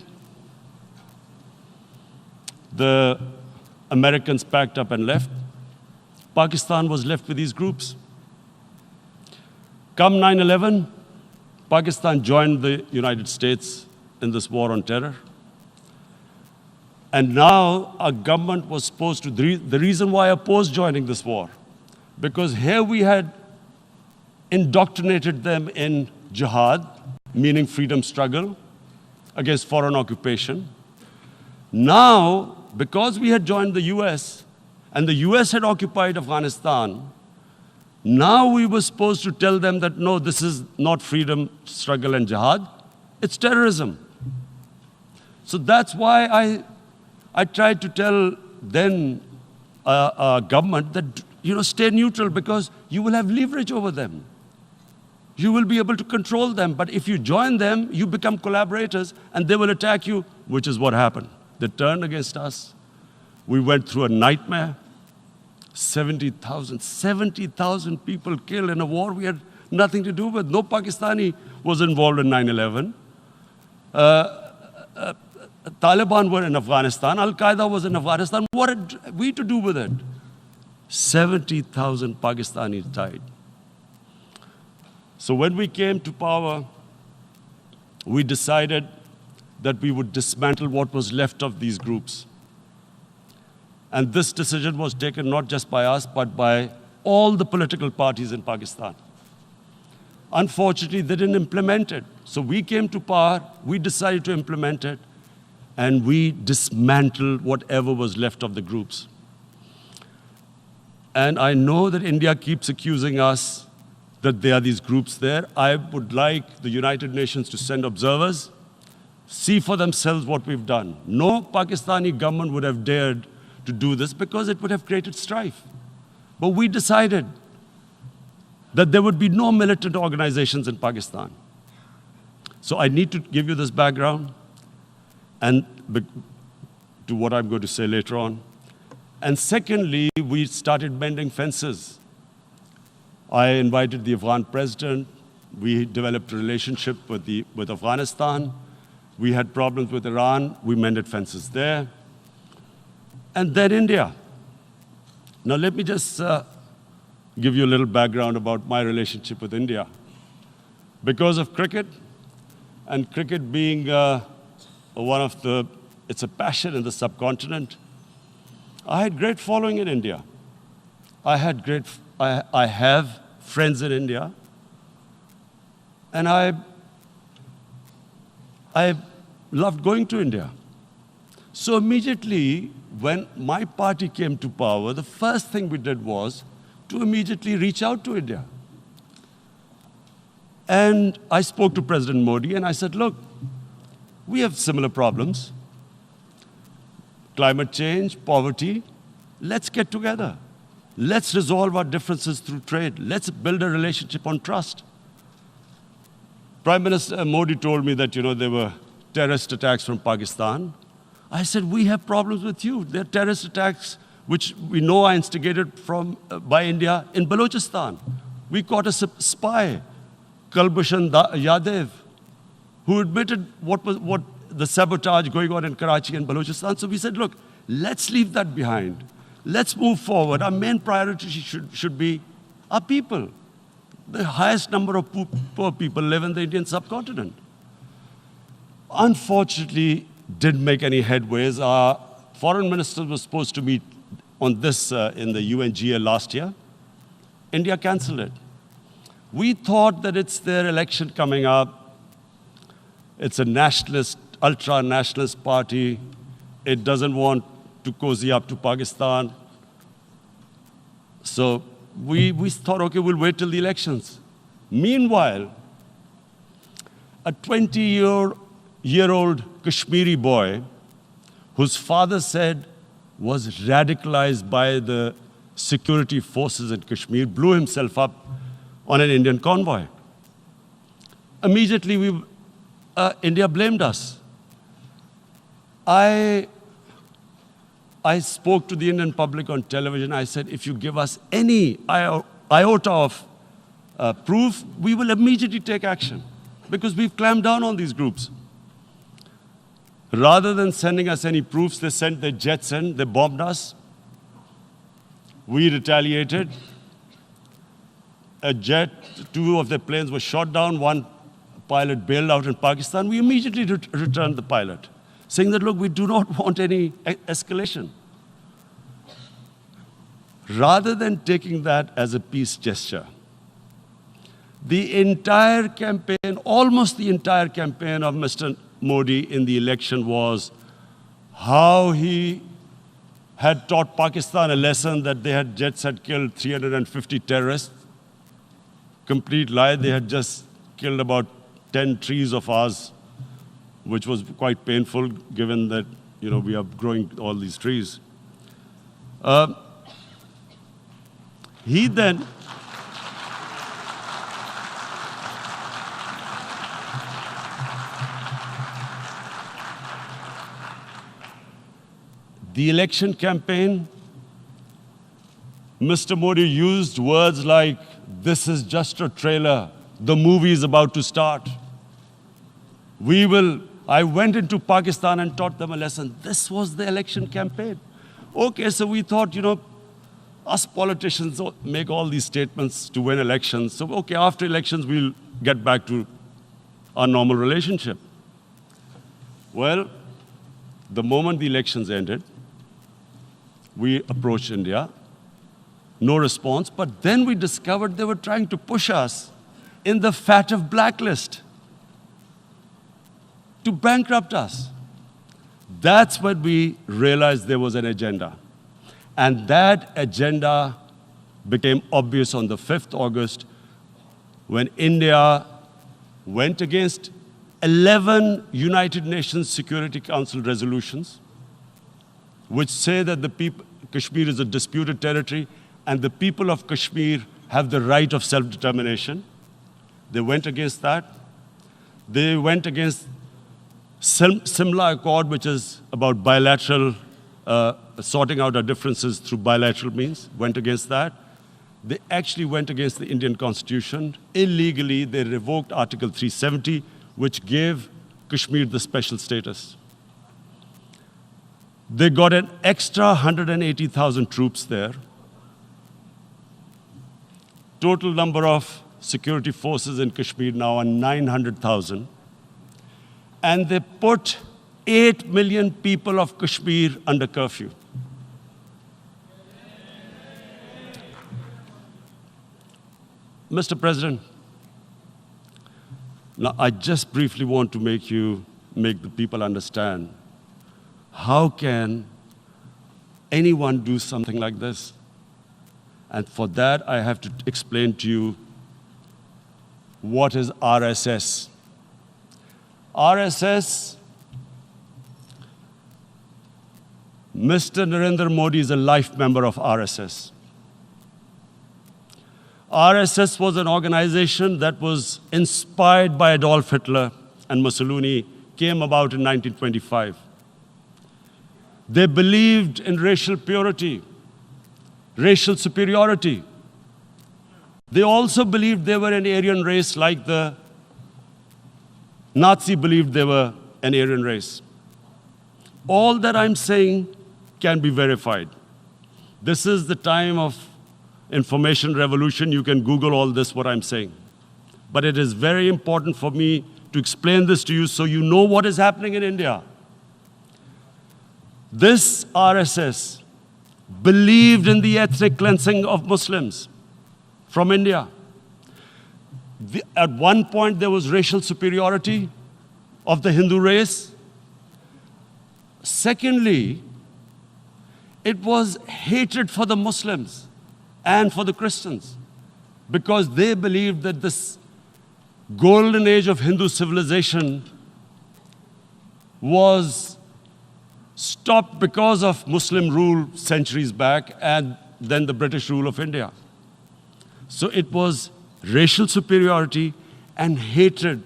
The Americans packed up and left. Pakistan was left with these groups. Come 9/11, Pakistan joined the United States in this war on terror. And now our government was supposed to, the reason why I opposed joining this war, because here we had indoctrinated them in jihad, meaning freedom struggle against foreign occupation. Now, because we had joined the US, and the US had occupied Afghanistan, now we were supposed to tell them that, no, this is not freedom struggle and jihad, it's terrorism. So that's why I tried to tell then government that, stay neutral because you will have leverage over them. You will be able to control them. But if you join them, you become collaborators and they will attack you, which is what happened. They turned against us. We went through a nightmare. 70,000 people killed in a war we had nothing to do with. No Pakistani was involved in 9/11. Taliban were in Afghanistan. Al-Qaeda was in Afghanistan. What had we to do with it? 70,000 Pakistanis died. So when we came to power, we decided that we would dismantle what was left of these groups. And this decision was taken not just by us, but by all the political parties in Pakistan. Unfortunately, they didn't implement it. So we came to power, we decided to implement it, and we dismantled whatever was left of the groups. And I know that India keeps accusing us that there are these groups there. I would like the United Nations to send observers, see for themselves what we've done. No Pakistani government would have dared to do this because it would have created strife. But we decided that there would be no militant organizations in Pakistan. So I need to give you this background and to what I'm going to say later on. And secondly, we started mending fences. I invited the Afghan president. We developed a relationship with Afghanistan. We had problems with Iran. We mended fences there. And then India. Now let me just give you a little background about my relationship with India. Because of cricket, and cricket being it's a passion in the subcontinent, I had great following in India. I have friends in India, and I loved going to India. So immediately, when my party came to power, the first thing we did was to immediately reach out to India. And I spoke to President Modi, and I said, look, we have similar problems. Climate change, poverty, let's get together. Let's resolve our differences through trade. Let's build a relationship on trust. Prime Minister Modi told me that, there were terrorist attacks from Pakistan. I said, we have problems with you. There are terrorist attacks which we know are instigated by India in Balochistan. We caught a spy, Kulbhushan Yadav, who admitted what the sabotage going on in Karachi and Balochistan. So we said, look, let's leave that behind. Let's move forward. Our main priority should be our people. The highest number of poor people live in the Indian subcontinent. Unfortunately, didn't make any headways. Our foreign ministers were supposed to meet on this in the UNGA last year. India canceled it. We thought that it's their election coming up. It's a nationalist, ultra-nationalist party. It doesn't want to cozy up to Pakistan. So we thought, okay, we'll wait till the elections. Meanwhile, a 20-year-old Kashmiri boy, whose father said was radicalized by the security forces in Kashmir, blew himself up on an Indian convoy. Immediately, India blamed us. I spoke to the Indian public on television. I said, if you give us any iota of proof, we will immediately take action, because we've clamped down on these groups. Rather than sending us any proofs, they sent their jets in, they bombed us. We retaliated. A jet, 2 of their planes were shot down, 1 pilot bailed out in Pakistan. We immediately returned the pilot, saying that, look, we do not want any escalation. Rather than taking that as a peace gesture, the entire campaign, almost the entire campaign of Mr. Modi in the election was how he had taught Pakistan a lesson that jets had killed 350 terrorists. Complete lie. They had just killed about 10 trees of ours, which was quite painful given that, we are growing all these trees. He then the election campaign, Mr. Modi used words like, this is just a trailer. The movie is about to start. I went into Pakistan and taught them a lesson. This was the election campaign. Okay, so we thought, us politicians make all these statements to win elections. So, okay, after elections, we'll get back to our normal relationship. Well, the moment the elections ended, we approached India. No response, but then we discovered they were trying to push us in the FATF blacklist to bankrupt us. That's when we realized there was an agenda. And that agenda became obvious on the 5th August when India went against 11 United Nations Security Council resolutions, which say that Kashmir is a disputed territory and the people of Kashmir have the right of self-determination. They went against that. They went against Simla Accord, which is about bilateral, sorting out our differences through bilateral means, went against that. They actually went against the Indian Constitution. Illegally, they revoked Article 370, which gave Kashmir the special status. They got an extra 180,000 troops there. Total number of security forces in Kashmir now are 900,000. And they put 8 million people of Kashmir under curfew. Mr. President, now I just briefly want to make the people understand how can anyone do something like this? And for that, I have to explain to you what is RSS. RSS, Mr. Narendra Modi is a life member of RSS. RSS was an organization that was inspired by Adolf Hitler and Mussolini, came about in 1925. They believed in racial purity, racial superiority. They also believed they were an Aryan race like the Nazi believed they were an Aryan race. All that I'm saying can be verified. This is the time of information revolution. You can Google all this, what I'm saying. But it is very important for me to explain this to you so you know what is happening in India. This RSS believed in the ethnic cleansing of Muslims from India. At one point, there was racial superiority of the Hindu race. Secondly, it was hatred for the Muslims and for the Christians because they believed that this golden age of Hindu civilization was stopped because of Muslim rule centuries back and then the British rule of India. So it was racial superiority and hatred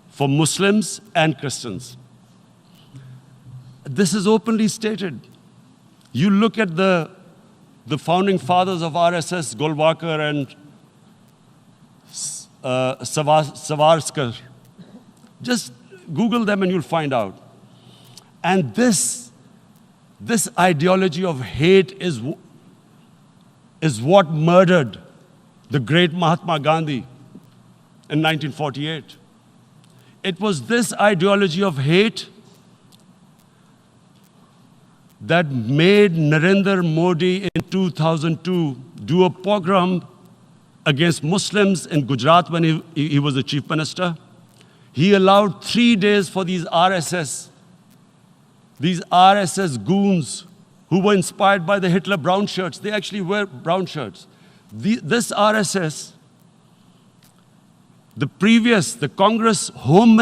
for Muslims and Christians. This is openly stated. You look at the founding fathers of RSS, Golwalkar and Savarkar. Just Google them and you'll find out. And this ideology of hate is what murdered the great Mahatma Gandhi in 1948. It was this ideology of hate that made Narendra Modi in 2002 do a pogrom against Muslims in Gujarat when he was the chief minister. He allowed 3 days for these RSS goons who were inspired by the Hitler brown shirts. They actually wear brown shirts. This RSS, the Congress Home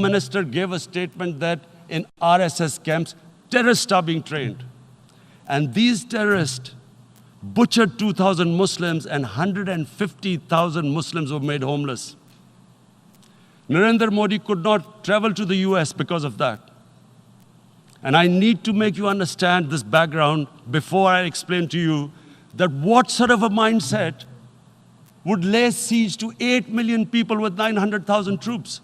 Minister gave a statement that in RSS camps, terrorists are being trained. And these terrorists butchered 2,000 Muslims and 150,000 Muslims were made homeless. Narendra Modi could not travel to the US because of that. And I need to make you understand this background before I explain to you that what sort of a mindset would lay siege to 8 million people with 900,000 troops.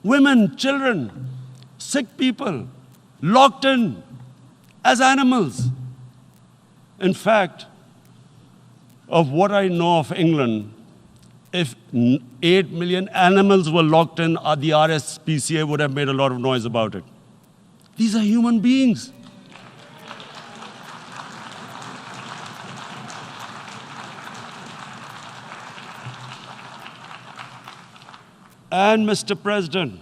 Women, children, sick people, locked in as animals. In fact, of what I know of England, if 8 million animals were locked in, the RSPCA would have made a lot of noise about it. These are human beings. And Mr. President,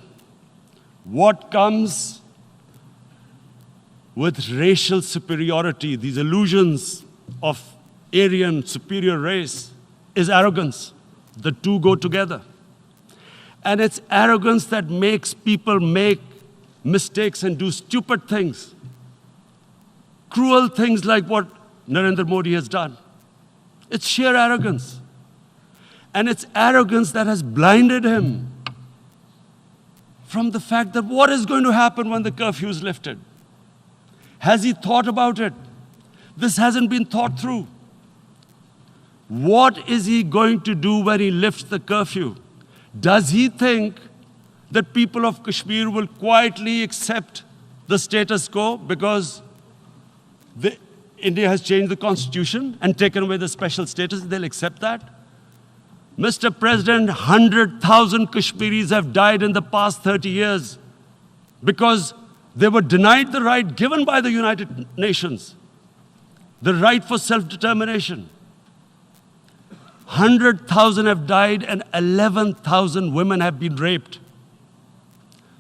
what comes with racial superiority, these illusions of Aryan superior race, is arrogance. The two go together. And it's arrogance that makes people make mistakes and do stupid things. Cruel things like what Narendra Modi has done. It's sheer arrogance. And it's arrogance that has blinded him from the fact that what is going to happen when the curfew is lifted? Has he thought about it? This hasn't been thought through. What is he going to do when he lifts the curfew? Does he think that people of Kashmir will quietly accept the status quo because India has changed the constitution and taken away the special status? They'll accept that? Mr. President, 100,000 Kashmiris have died in the past 30 years because they were denied the right given by the United Nations, the right for self-determination. 100,000 have died and 11,000 women have been raped.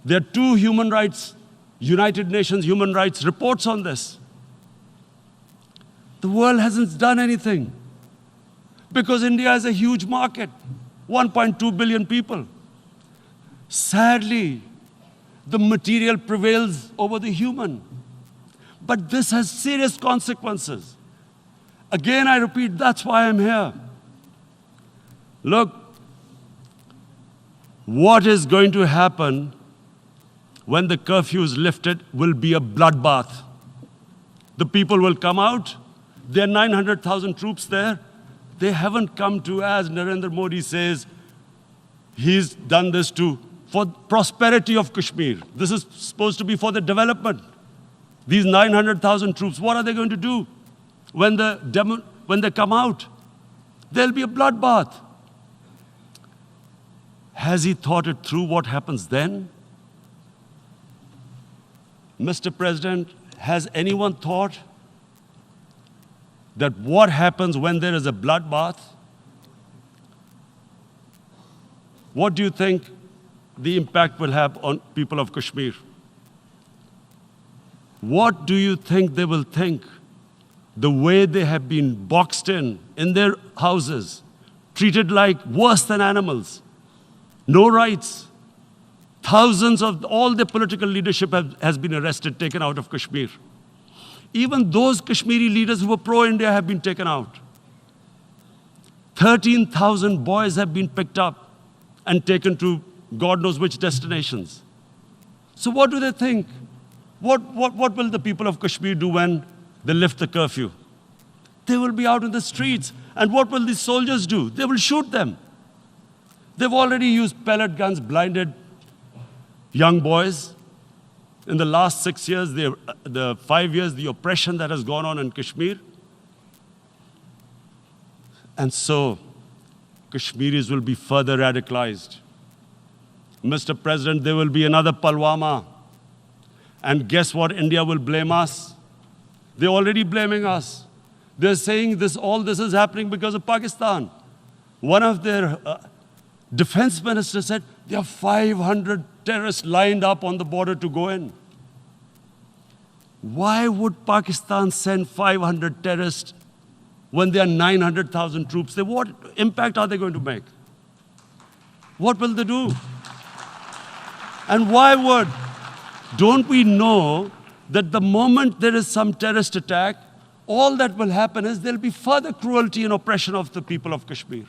There are two United Nations human rights reports on this. The world hasn't done anything because India is a huge market, 1.2 billion people. Sadly, the material prevails over the human. But this has serious consequences. Again, I repeat, that's why I'm here. Look, what is going to happen when the curfew is lifted will be a bloodbath. The people will come out. There are 900,000 troops there. They haven't come to, as Narendra Modi says, he's done this for prosperity of Kashmir. This is supposed to be for the development. These 900,000 troops, what are they going to do when they come out? There'll be a bloodbath. Has he thought it through what happens then? Mr. President, has anyone thought that what happens when there is a bloodbath? What do you think the impact will have on people of Kashmir? What do you think they will think? The way they have been boxed in their houses, treated like worse than animals, no rights. Thousands of all the political leadership has been arrested, taken out of Kashmir. Even those Kashmiri leaders who were pro-India have been taken out. 13,000 boys have been picked up and taken to God knows which destinations. So what do they think? What will the people of Kashmir do when they lift the curfew? They will be out in the streets. And what will these soldiers do? They will shoot them. They've already used pellet guns, blinded young boys. In the last 6 years, the 5 years, the oppression that has gone on in Kashmir. And so, Kashmiris will be further radicalized. Mr. President, there will be another Pulwama. And guess what? India will blame us. They're already blaming us. They're saying all this is happening because of Pakistan. One of their defense ministers said, there are 500 terrorists lined up on the border to go in. Why would Pakistan send 500 terrorists when there are 900,000 troops? What impact are they going to make? What will they do? And why would? Don't we know that the moment there is some terrorist attack, all that will happen is there'll be further cruelty and oppression of the people of Kashmir.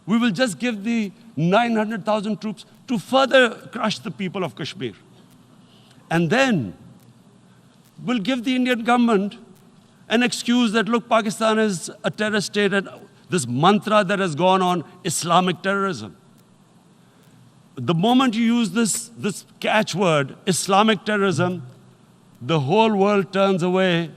We will just give the 900,000 troops to further crush the people of Kashmir. And then we'll give the Indian government an excuse that, look, Pakistan is a terrorist state, and this mantra that has gone on, Islamic terrorism. The moment you use this catchword, Islamic terrorism, the whole world turns away.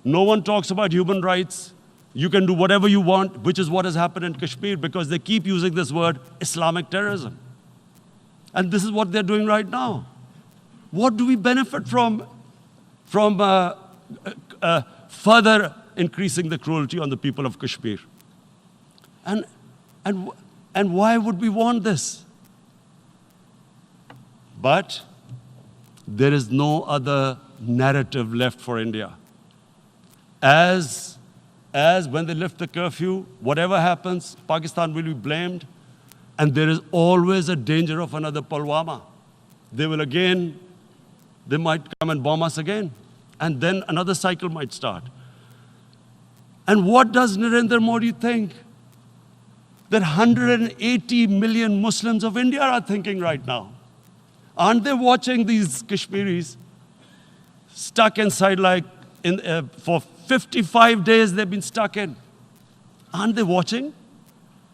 No one talks about human rights. You can do whatever you want, which is what has happened in Kashmir, because they keep using this word, Islamic terrorism. And this is what they're doing right now. What do we benefit from further increasing the cruelty on the people of Kashmir? And why would we want this? But there is no other narrative left for India. As when they lift the curfew, whatever happens, Pakistan will be blamed, and there is always a danger of another Pulwama. They might come and bomb us again, and then another cycle might start. And what does Narendra Modi think that 180 million Muslims of India are thinking right now? Aren't they watching these Kashmiris stuck inside for 55 days they've been stuck in? Aren't they watching?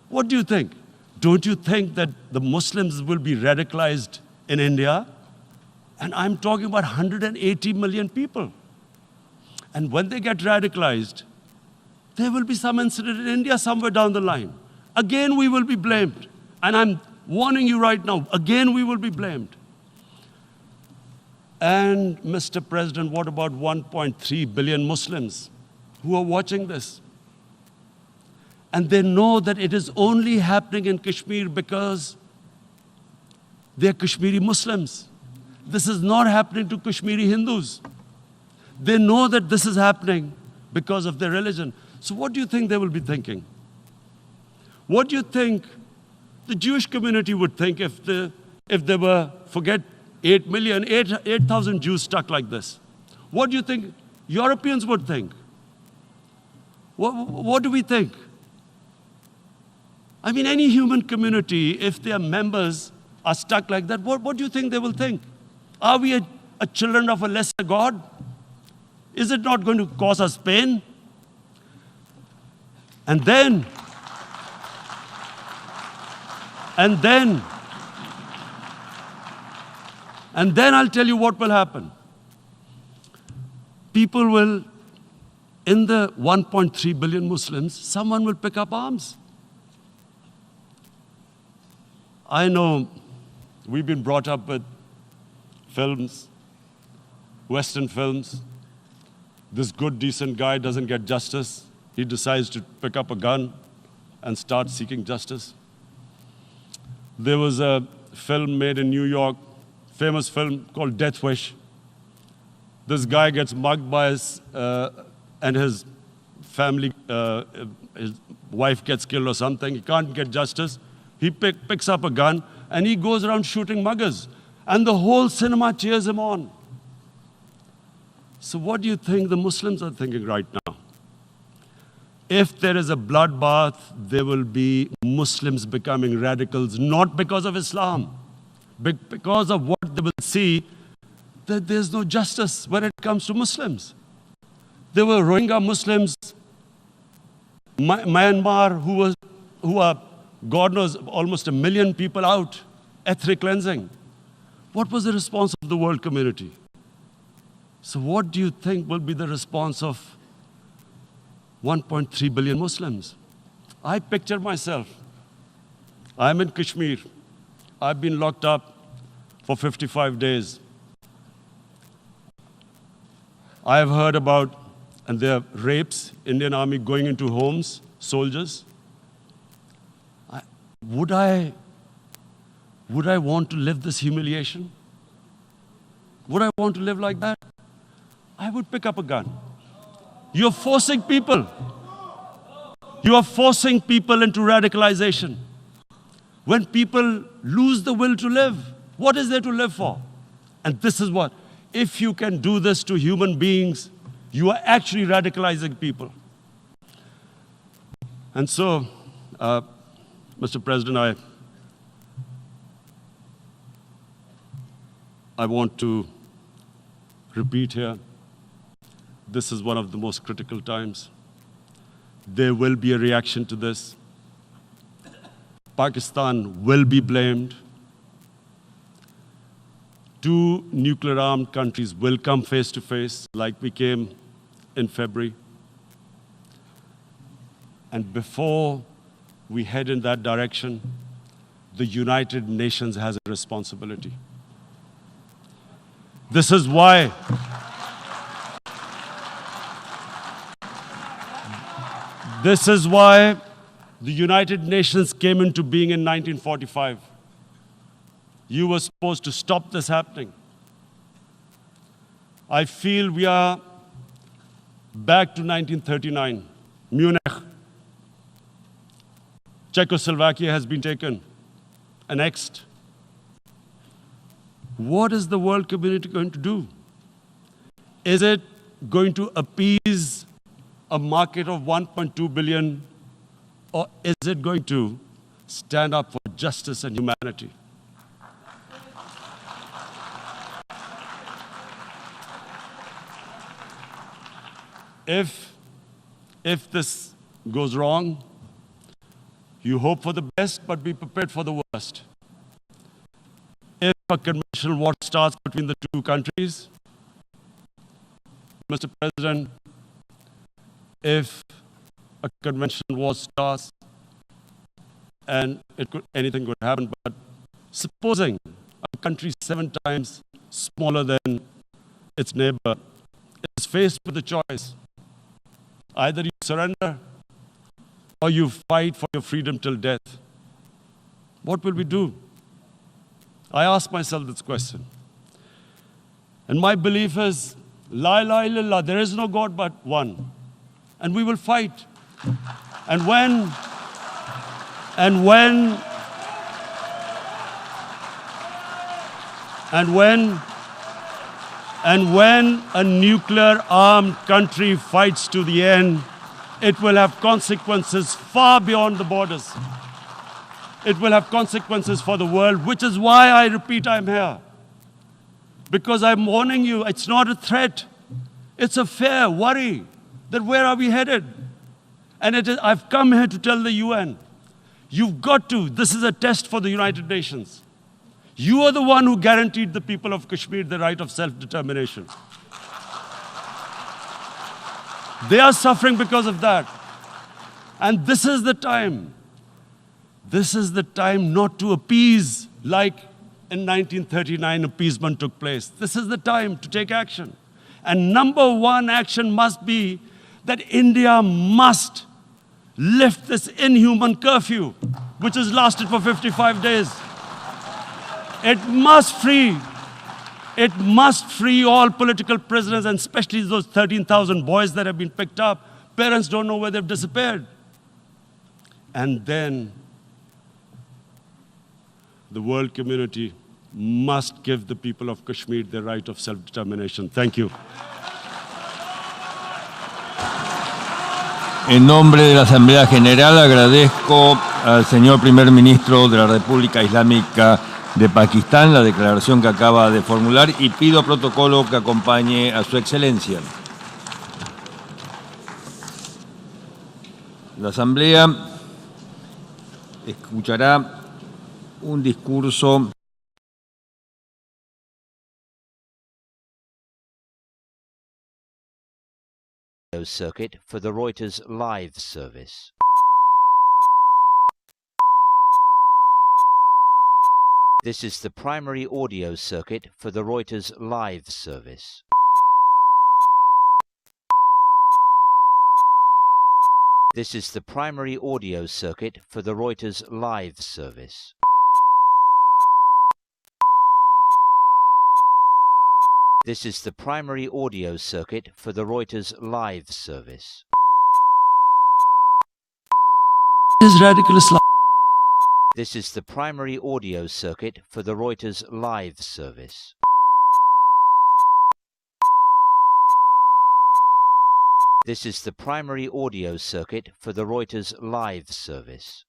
What do you think? Don't you think that the Muslims will be radicalized in India? And I'm talking about 180 million people. And when they get radicalized, there will be some incident in India somewhere down the line. Again, we will be blamed. And I'm warning you right now, again, we will be blamed. And Mr. President, what about 1.3 billion Muslims who are watching this? And they know that it is only happening in Kashmir because they're Kashmiri Muslims. This is not happening to Kashmiri Hindus. They know that this is happening because of their religion. So what do you think they will be thinking? What do you think the Jewish community would think if they were, forget 8,000 Jews stuck like this? What do you think Europeans would think? What do we think? I mean, any human community, if their members are stuck like that, what do you think they will think? Are we a children of a lesser God? Is it not going to cause us pain? And then I'll tell you what will happen. People will, in the 1.3 billion Muslims, someone will pick up arms. I know we've been brought up with films, Western films. This good, decent guy doesn't get justice. He decides to pick up a gun and start seeking justice. There was a film made in New York, famous film called Death Wish. This guy gets mugged by and his family, his wife gets killed or something. He can't get justice. He picks up a gun and he goes around shooting muggers. And the whole cinema cheers him on. So what do you think the Muslims are thinking right now? If there is a bloodbath, there will be Muslims becoming radicals, not because of Islam, but because of what they will see, that there's no justice when it comes to Muslims. There were Rohingya Muslims, Myanmar, who are, God knows, almost 1 million people out, ethnic cleansing. What was the response of the world community? So what do you think will be the response of 1.3 billion Muslims? I picture myself. I'm in Kashmir. I've been locked up for 55 days. I've heard about, and there are rapes, Indian Army going into homes, soldiers. Would I want to live this humiliation? Would I want to live like that? I would pick up a gun. You're forcing people. You are forcing people into radicalization. When people lose the will to live, what is there to live for? And this is what, if you can do this to human beings, you are actually radicalizing people. And so, Mr. President, I want to repeat here, this is one of the most critical times. There will be a reaction to this. Pakistan will be blamed. 2 nuclear-armed countries will come face to face, like we came in February. And before we head in that direction, the United Nations has a responsibility. This is why the United Nations came into being in 1945. You were supposed to stop this happening. I feel we are back to 1939, Munich. Czechoslovakia has been taken, annexed. What is the world community going to do? Is it going to appease a market of 1.2 billion, or is it going to stand up for justice and humanity? If this goes wrong, you hope for the best, but be prepared for the worst. If a conventional war starts between the two countries, Mr. President, if a conventional war starts, and anything could happen, but supposing a country 7 times smaller than its neighbor is faced with the choice, either you surrender or you fight for your freedom till death, what will we do? I ask myself this question. And my belief is, La ilaha illallah, there is no God but one. And we will fight. And when a nuclear armed country fights to the end, it will have consequences far beyond the borders. It will have consequences for the world, which is why I repeat I'm here. Because I'm warning you, it's not a threat. It's a fair worry that where are we headed? And I've come here to tell the UN, you've got to, this is a test for the United Nations. You are the one who guaranteed the people of Kashmir the right of self-determination. They are suffering because of that. And this is the time. This is the time not to appease like in 1939 appeasement took place. This is the time to take action. And number one action must be that India must lift this inhuman curfew, which has lasted for 55 days. It must free all political prisoners, and especially those 13,000 boys that have been picked up. Parents don't know where they've disappeared. And then the world community must give the people of Kashmir the right of self-determination. Thank you. En nombre de la Asamblea General agradezco al señor Primer Ministro de la República Islámica de Pakistán la declaración que acaba de formular y pido protocolo que acompañe a su excelencia. La Asamblea escuchará un discurso circuit for the Reuters live service. This is the primary audio circuit for the Reuters live service. This is the primary audio circuit for the Reuters live service. This is the primary audio circuit for the Reuters live service. Is radical Islam. This is the primary audio circuit for the Reuters live service. This is the primary audio circuit for the Reuters live service.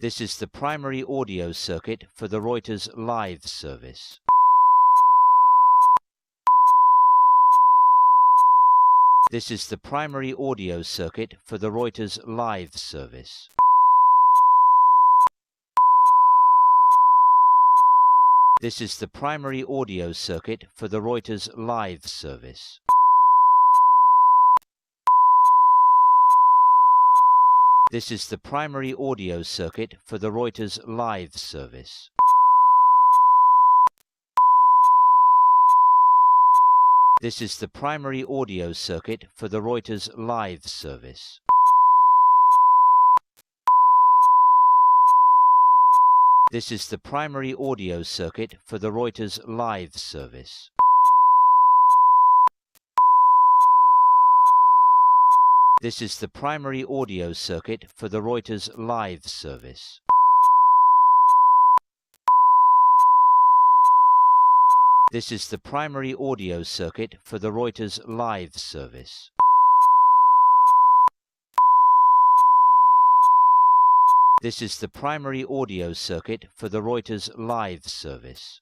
This is the primary audio circuit for the Reuters live service. This is the primary audio circuit for the Reuters live service. This is the primary audio circuit for the Reuters live service. This is the primary audio circuit for the Reuters live service. This is the primary audio circuit for the Reuters live service. This is the primary audio circuit for the Reuters live service. This is the primary audio circuit for the Reuters live service. This is the primary audio circuit for the Reuters live service. This is the primary audio circuit for the Reuters live service.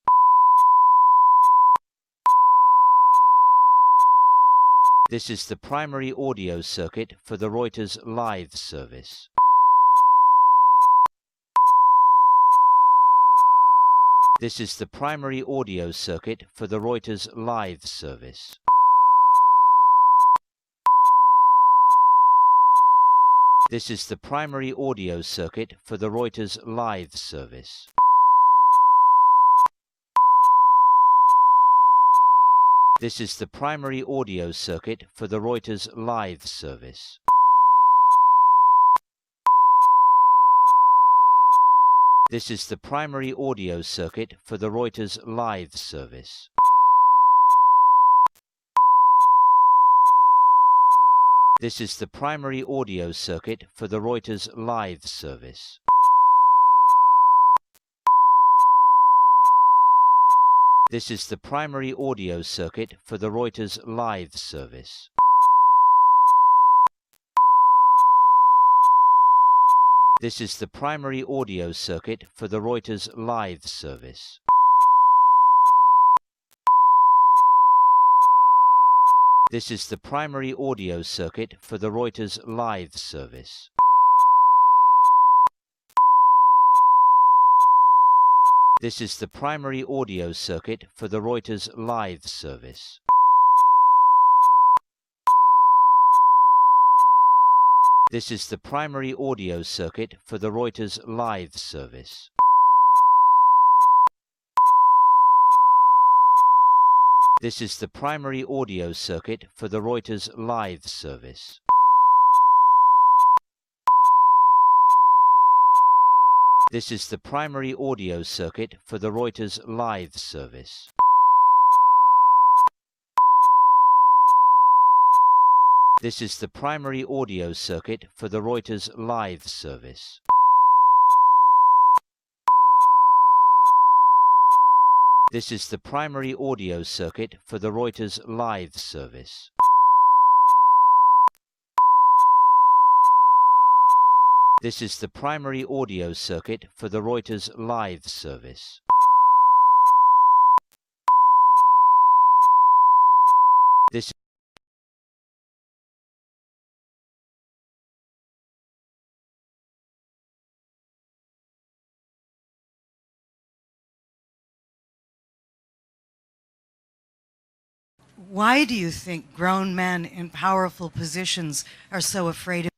This is the primary audio circuit for the Reuters live service. This is the primary audio circuit for the Reuters live service. This is the primary audio circuit for the Reuters live service. This is the primary audio circuit for the Reuters live service. This is the primary audio circuit for the Reuters live service. This is the primary audio circuit for the Reuters live service. This is the primary audio circuit for the Reuters live service. This is the primary audio circuit for the Reuters live service. This is the primary audio circuit for the Reuters live service. This is the primary audio circuit for the Reuters live service. This is the primary audio circuit for the Reuters live service. This is the primary audio circuit for the Reuters live service. This is the primary audio circuit for the Reuters live service. This is the primary audio circuit for the Reuters live service. This is the primary audio circuit for the Reuters live service. This is the primary audio circuit for the Reuters live service. This Why do you think grown men in powerful positions are so afraid of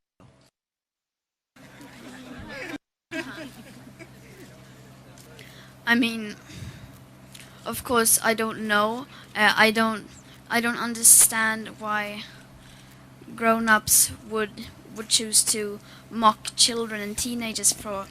I mean, of course, I don't know. I don't understand why grown-ups would choose to mock children and teenagers for